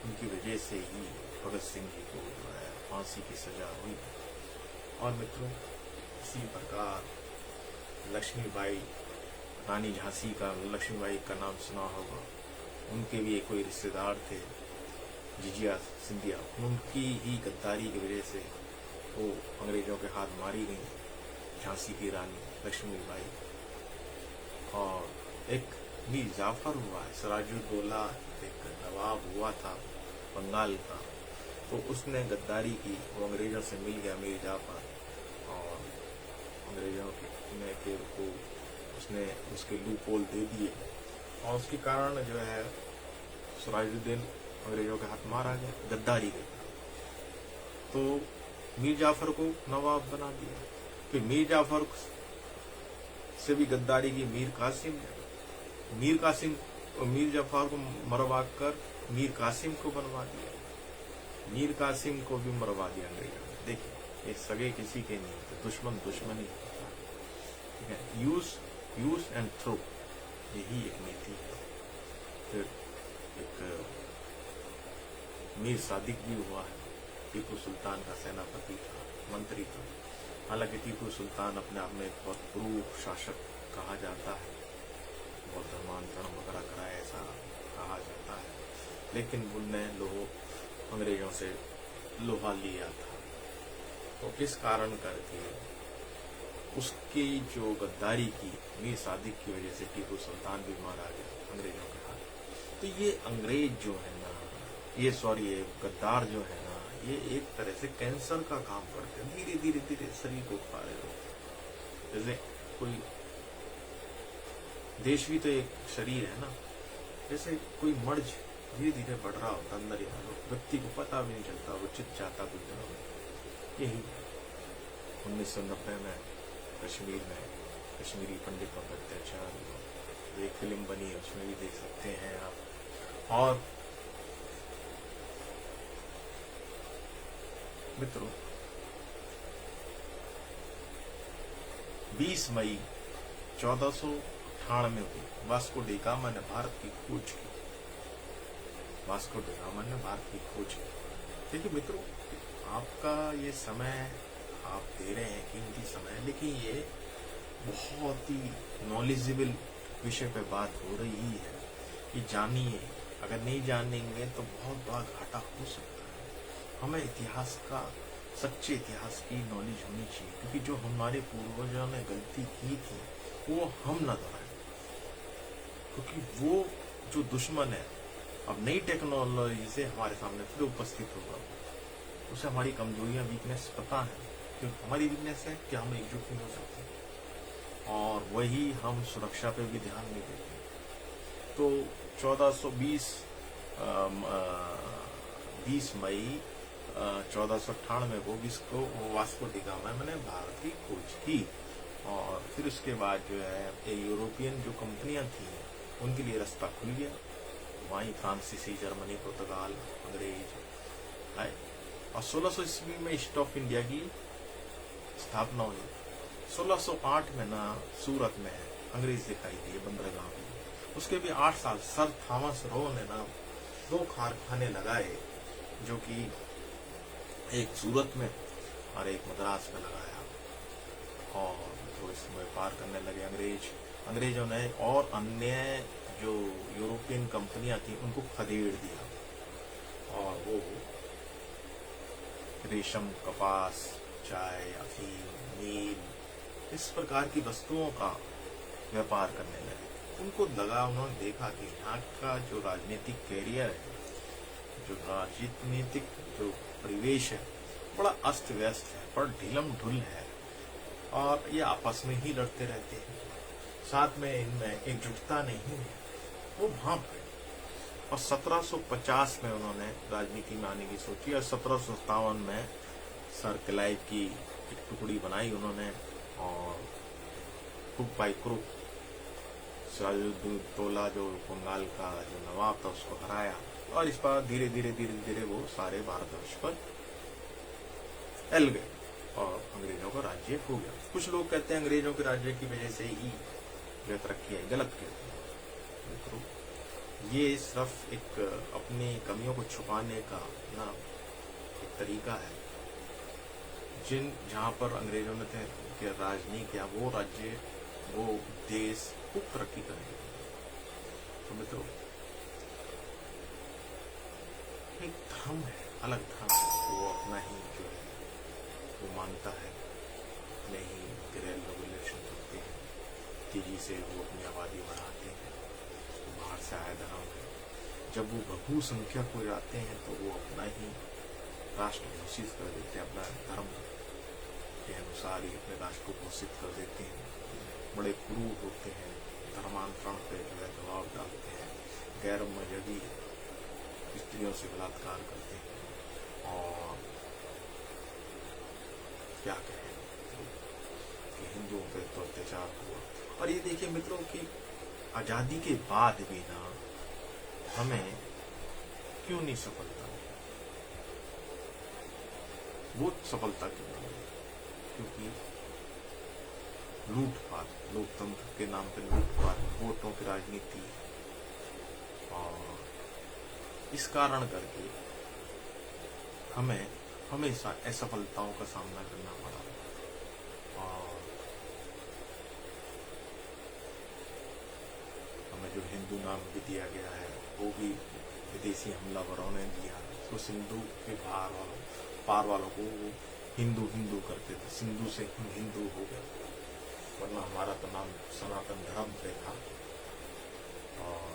उनकी वजह से ही भगत सिंह जी को जो है फांसी की सजा हुई। और मित्रों, इसी प्रकार लक्ष्मीबाई, रानी झांसी का लक्ष्मीबाई का नाम सुना होगा, उनके भी एक कोई रिश्तेदार थे, जिजिया सिंधिया, उनकी ही गद्दारी की वजह से वो अंग्रेजों के हाथ मारी गई, झांसी की रानी लक्ष्मीबाई। और एक मीर जाफर हुआ है, सिराजुद्दौला एक नवाब हुआ था बंगाल का, तो उसने गद्दारी की, वो अंग्रेजों से मिल गया मीर जाफर, और अंग्रेजों के को उसने उसके लूप होल दे दिए, और उसके कारण जो है सिराजुद्दीन अंग्रेजों के हाथ मारा गया गद्दारी के। तो मीर जाफर को नवाब बना दिया। फिर मीर जाफर से भी गद्दारी की मीर कासिम मीर जाफर को मरवा कर मीर कासिम को बनवा दिया। मीर कासिम को भी मरवा दिया अंग्रेजों ने। देखिए, ये सगे किसी के नहीं होते, दुश्मन दुश्मनी होता है, ठीक है। यूज एंड थ्रो, यही एक नीति है। फिर एक मीर सादिक भी हुआ है, टीपू सुल्तान का सेनापति था, मंत्री था। हालांकि टीपू सुल्तान अपने आप में एक बहुत क्रूर शासक कहा जाता है, बहुत धर्मांतरण वगैरह कराया ऐसा कहा जाता है, लेकिन उनने अंग्रेजों से लोहा लिया था। तो इस कारण करके उसकी जो गद्दारी की मीर सादिक की वजह से टीपू सुल्तान भी मारा गया अंग्रेजों के हाथ। तो ये अंग्रेज जो है ना, ये गद्दार जो है ना, ये एक तरह से कैंसर का काम करते हैं, धीरे धीरे धीरे शरीर को खा रहे होते। जैसे कोई देश भी तो एक शरीर है ना, जैसे कोई मर्ज धीरे धीरे बढ़ रहा होता अंदर, व्यक्ति को पता भी नहीं चलता, वो चित जाता कुछ दिनों में। यही 1990 में कश्मीर में कश्मीरी पंडितों पर अत्याचार, एक फिल्म बनी है, उसमें भी देख सकते हैं आप। और मित्रों, 20 मई 1498 को वास्को डी गामा ने भारत की खोज की। वास्को डी गामा ने भारत की खोज की। देखिए मित्रों, आपका ये समय आप दे रहे हैं कीमती समय, लेकिन ये बहुत ही नॉलेजेबल विषय पे बात हो रही है कि जानिए। अगर नहीं जानेंगे तो बहुत बड़ा घाटा हो सकता है। हमें इतिहास का, सच्चे इतिहास की नॉलेज होनी चाहिए, क्योंकि जो हमारे पूर्वजों ने गलती की थी वो हम न दोहराएं। क्योंकि वो जो दुश्मन है अब नई टेक्नोलॉजी से हमारे सामने फिर उपस्थित होगा, उसे हमारी कमजोरियां, वीकनेस पता है। क्यों हमारी वीकनेस है कि हम एकजुट नहीं हो सकते, और वही हम सुरक्षा पे भी ध्यान नहीं देते। तो 20 मई 1498 को वास्को डी गामा ने भारत की खोज की, और फिर उसके बाद जो है यूरोपियन जो कंपनियां थी उनके लिए रास्ता खुल गया। वहीं फ्रांसीसी, जर्मनी, पुर्तगाल, अंग्रेज आए, और 1600 ईस्वी में ईस्ट ऑफ इंडिया की स्थापना हुई। 1608 में ना सूरत में अंग्रेज दिखाई दिए, बंदरगाह में। उसके भी 8 साल सर थॉमस रो ने ना 2 कारखाने लगाए, जो कि एक सूरत में और एक मद्रास में लगाया, और तो इसमें व्यापार करने लगे अंग्रेजों ने। और अन्य जो यूरोपियन कंपनियां थी उनको खदेड़ दिया, और वो रेशम, कपास, चाय, अफीम, नील, इस प्रकार की वस्तुओं का व्यापार करने लगे। उनको लगा, उन्होंने देखा कि यहाँ का जो राजनीतिक कैरियर है, जो राजनीतिक जो परिवेश है, बड़ा अस्त व्यस्त है, बड़ा ढीलम ढुल है, और ये आपस में ही लड़ते रहते हैं, साथ में इनमें एकजुटता नहीं है। वो भाप गए, और 1750 में उन्होंने राजनीति में आने की सोची, और 1757 में सर क्लाइव की एक टुकड़ी बनाई उन्होंने, और कुक बाई क्रुक सिराजुद्दौला जो बंगाल का जो नवाब था उसको हराया, और इस पर धीरे धीरे वो सारे भारतवर्ष पर फैल गए, और अंग्रेजों का राज्य हो गया। कुछ लोग कहते हैं अंग्रेजों के राज्य की वजह से ही जो तरक्की है, गलत कहते हैं। ये सिर्फ एक अपनी कमियों को छुपाने का ना एक तरीका है। जहां पर अंग्रेजों ने राज नहीं किया, वो राज्य, वो देश खूब तरक्की करेंगे। तो मित्रों, एक धर्म है, अलग धर्म है, वो अपना ही जो है वो मानता है, अपने ही ग्रेल रेगुलेशन करते हैं, तेजी से वो अपनी आबादी बढ़ाते हैं, तो बाहर से आया धर्म है। जब वो बहु संख्यक हो जाते हैं तो वो अपना ही राष्ट्र घोषित कर देते हैं, अपना धर्म के अनुसार ही अपने राष्ट्र को घोषित कर देते हैं। बड़े क्रूर होते हैं, धर्मांतरण पे जो है दबाव डालते हैं, गैर मजहबी स्त्रियों से बलात्कार करते हैं और क्या कहें कि हिंदुओं पे तो अत्याचार हुआ। और ये देखिए मित्रों कि आजादी के बाद भी ना हमें क्यों नहीं सफलता, वो सफलता क्यों नहीं? क्योंकि लूटपाट, लोकतंत्र के नाम पे लूटपाट, वोटों की राजनीति, और इस कारण करके हमें हमेशा असफलताओं का सामना करना पड़ा। और हमें जो हिंदू नाम भी दिया गया है वो भी विदेशी हमलावरों ने दिया। तो सिंधु के पार वालों को वो हिंदू हिंदू करते थे, सिंधु से हम हिंदू हो गए, वरना हमारा तो नाम सनातन धर्म से था। और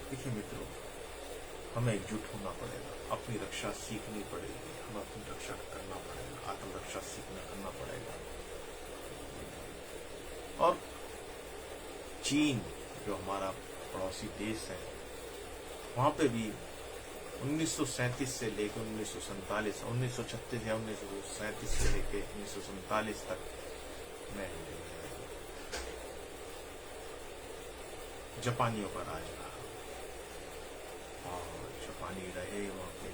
देखिए मित्रों, हमें एकजुट होना पड़ेगा, अपनी रक्षा सीखनी पड़ेगी, हमें अपनी रक्षा करना पड़ेगा, आत्मरक्षा सीखना करना पड़ेगा। और चीन जो हमारा पड़ोसी देश है, वहां पे भी 1937 से लेकर 1947, 1936 या 1937 से लेकर 1947 तक में जापानियों का राज रहा और जापानी रहे वहां पे।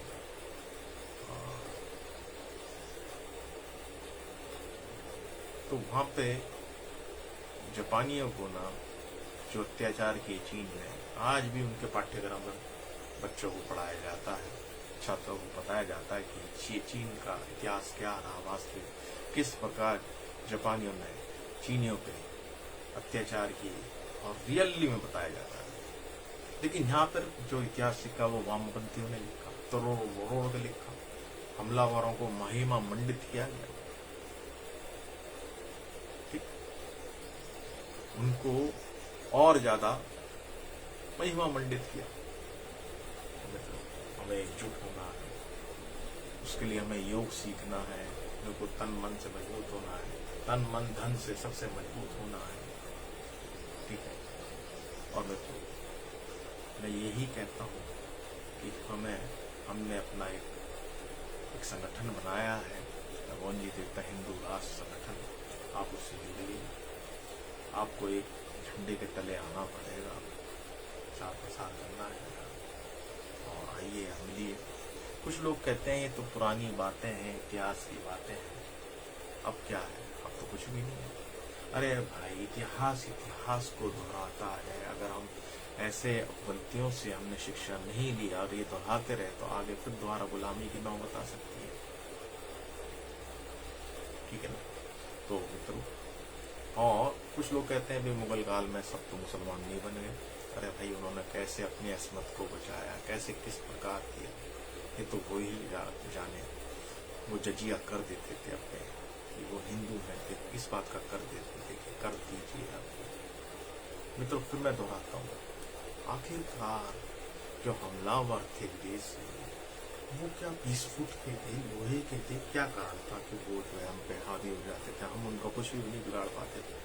तो वहां पे जापानियों को ना जो अत्याचार किए चीन ने, आज भी उनके पाठ्यक्रम में बच्चों को पढ़ाया जाता है, छात्रों को बताया जाता है कि चीन का इतिहास क्या रहा, वास्तविक किस प्रकार जापानियों ने चीनियों पे अत्याचार किए, और रियली में बताया जाता है। लेकिन यहाँ पर जो इतिहास लिखा वो वामपंथियों ने लिखा, तरोड़ के लिखा, हमलावरों को महिमा मंडित किया गया, ठीक, उनको और ज्यादा महिमा मंडित किया। हमें एकजुट होना है, उसके लिए हमें योग सीखना है, को तन मन से मजबूत होना है, तन मन धन से सबसे मजबूत होना है, ठीक है। और मैं यही कहता हूँ कि हमने अपना एक संगठन बनाया है, भगवान जी देवता हिंदू राष्ट्र संगठन, आप उससे जुड़िए, आपको एक झंडे के तले आना पड़ेगा, प्रचार प्रसार करना है, और आइए मिलिए। कुछ लोग कहते हैं ये तो पुरानी बातें हैं, इतिहास की बातें हैं, अब क्या है, अब तो कुछ भी नहीं है। अरे भाई, इतिहास को दोहराता है। अगर हम ऐसे गलतियों से हमने शिक्षा नहीं ली और ये दोहराते रहे तो आगे फिर दोबारा गुलामी की नौबत आ सकती है, ठीक है ना। तो मित्रों, और कुछ लोग कहते हैं भाई मुगल काल में सब तो मुसलमान नहीं बन गए। अरे भाई, उन्होंने कैसे अपनी अस्मत को बचाया, कैसे किस प्रकार किया, ये तो वो ही जाने। वो जजिया कर देते थे अपने कि वो हिंदू हैं, इस बात का कर देते थे कि कर दीजिए आप। मित्रों, फिर मैं दोहराता हूँ, आखिरकार जो हमलावर थे विदेश से, वो क्या 20 फुट के थे, लोहे के थे, क्या कारण था कि वो जो है हम पे हावी हो जाते थे, हम उनका कुछ भी नहीं बिगाड़ पाते थे।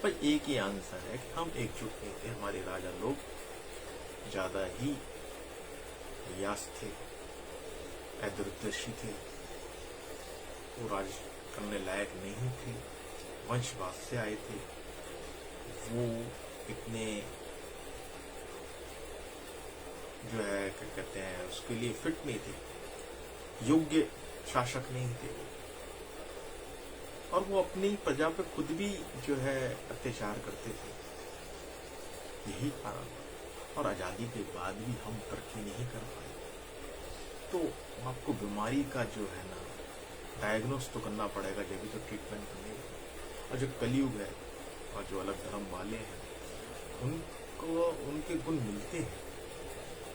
पर एक ही आंसर है कि हम एकजुट नहीं थे। हमारे राजा लोग ज्यादा ही यास थे, दूरदर्शी थे, वो राज करने लायक नहीं थे, वंशवाद से आए थे, वो इतने जो है क्या कहते हैं उसके लिए फिट नहीं थे, योग्य शासक नहीं थे, और वो अपनी प्रजा पे खुद भी जो है अत्याचार करते थे। यही कारण, और आजादी के बाद भी हम तरक्की नहीं कर पाए। तो आपको बीमारी का जो है ना डायग्नोस तो करना पड़ेगा, जब भी तो ट्रीटमेंट बनेगा। और जो कलयुग है और जो अलग धर्म वाले हैं, उनको उनके गुण मिलते हैं,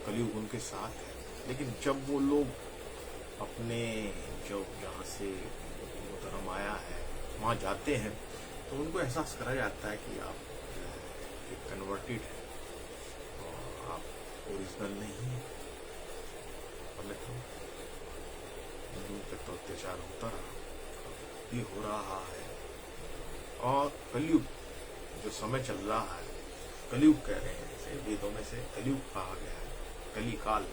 कलयुग उनके साथ है। लेकिन जब वो लोग अपने जो जहाँ से वो धर्म आया है वहाँ जाते हैं, तो उनको एहसास कराया जाता है कि आप एक कन्वर्टेड है और आप ओरिजिनल नहीं है। और मित्रों, हिंदुओं पे तो अत्याचार होता रहा, भी हो रहा है। और कलयुग जो समय चल रहा है, कलयुग कह रहे हैं, इसे वेदों में से कलयुग कहा गया है, कली काल।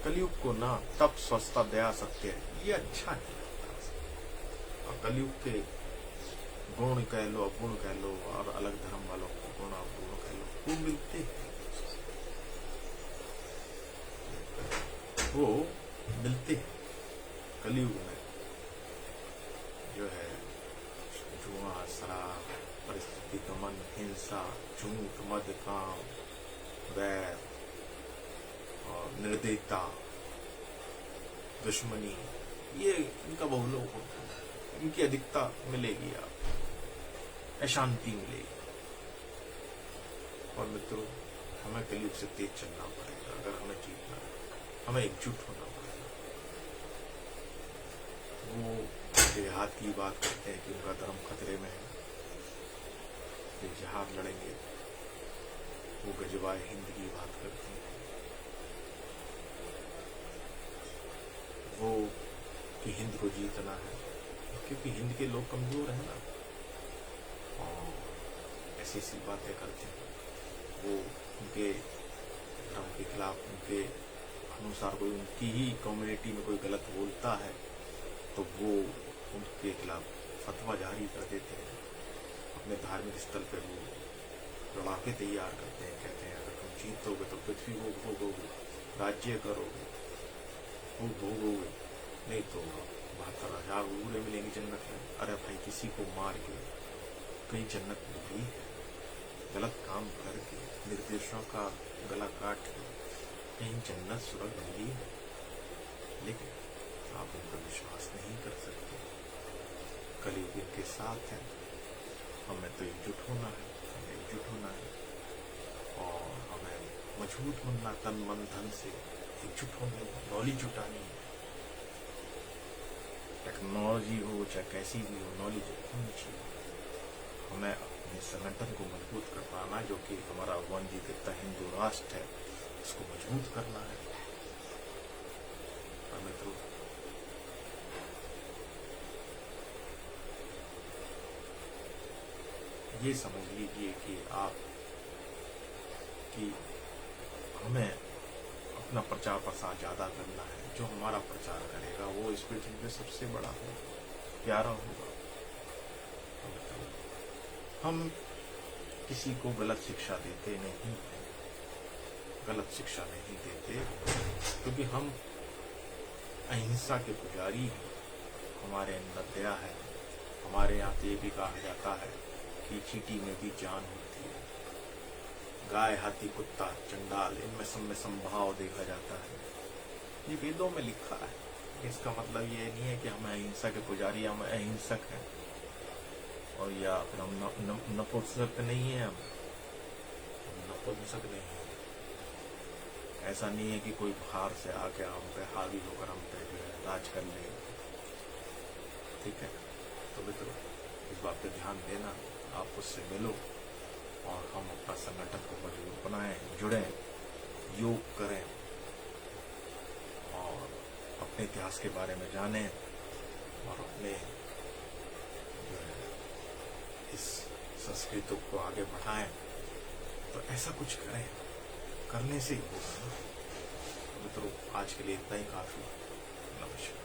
कलयुग को ना तप, स्वस्थता, दया, सत्य ये अच्छा नहीं लगता। और कलयुग के गुण कह लो, अवगुण कह लो, और अलग धर्म वालों को गुण अवगुण कह लो, वो मिलते हैं, वो मिलते हैं। कलयुग में जो है जुआ, शराब, परिस्थिति दमन, हिंसा, झूठ, मद, काम, वैर और निर्दयता, दुश्मनी, ये इनका बहुलोक होता है। इनकी अधिकता मिलेगी, आप अशांति मिलेगी। और मित्रों, हमें कलयुग से तेज चलना पड़ेगा। अगर हमें जीतना है, हमें एकजुट होना पड़ेगा। वो जिहाद की बात करते हैं कि उनका धर्म खतरे में है, वे जिहाद लड़ेंगे। वो गजवाए हिंद की बात करते हैं, वो कि हिंद को जीतना है, क्योंकि हिंद के लोग कमजोर हैं ना, और ऐसी ऐसी बातें करते हैं। वो उनके धर्म के खिलाफ, उनके अनुसार कोई उनकी ही कम्युनिटी में कोई गलत बोलता है तो वो उनके खिलाफ फतवा जारी कर देते हैं। अपने धार्मिक स्थल पर वो लड़ाके तैयार करते हैं, कहते हैं अगर तुम जीतोगे तो पृथ्वी को भोगोगे, राज्य करोगे, वो भोगोगे, नहीं तो 72,000 बुरे मिलेंगे जन्नत में। अरे भाई, किसी को मार के कहीं जन्नत मिली है? गलत काम करके, निर्देशों का गला काट के कहीं जन्नत सुलग मिली है? लेकिन आप उन पर विश्वास नहीं कर सकते। कलयुग के साथ है, हमें तो एकजुट होना है, हमें एकजुट होना है, और हमें मजबूत बनना, तन मन धन से एकजुट होने, नॉलेज जुटानी है। टेक्नोलॉजी हो चाहे कैसी भी हो, नॉलेज होनी चाहिए। हमें अपने संगठन को मजबूत कर पाना, जो कि हमारा वंचित हिंदू राष्ट्र है, उसको मजबूत करना है। और मित्रों, ये समझ लीजिए कि आप कि हमें अपना प्रचार प्रसार ज्यादा करना है। जो हमारा प्रचार करेगा वो इस पृथ्वी पे सबसे बड़ा होगा, प्यारा होगा। हम किसी को गलत शिक्षा देते नहीं हैं, गलत शिक्षा नहीं देते, क्योंकि हम अहिंसा के पुजारी हैं। हमारे अंदर दया है। हमारे यहाँ तो ये भी कहा जाता है कि चींटी में भी जान होती है। गाय, हाथी, कुत्ता, चंडाल, इनमें सब में संभाव देखा जाता है। ये वेदों में लिखा है। इसका मतलब ये नहीं है कि हम अहिंसा के पुजारी, हम अहिंसक हैं, और या फिर हम नपुंसक नहीं है। हम नपुंसक नहीं है। ऐसा नहीं है कि कोई बाहर से आके हम पे हावी होकर हम पे जो है राज कर ले। ठीक है, तो मित्रों, इस बात पे ध्यान देना। आप उससे मिलो और हम अपना संगठन को मजबूत बनाएं, जुड़ें, योग करें और अपने इतिहास के बारे में जानें, और अपने जो है इस संस्कृति को आगे बढ़ाएं। तो ऐसा कुछ करें, करने से ही होगा ना। मित्रों, आज के लिए इतना ही काफी। नमस्कार।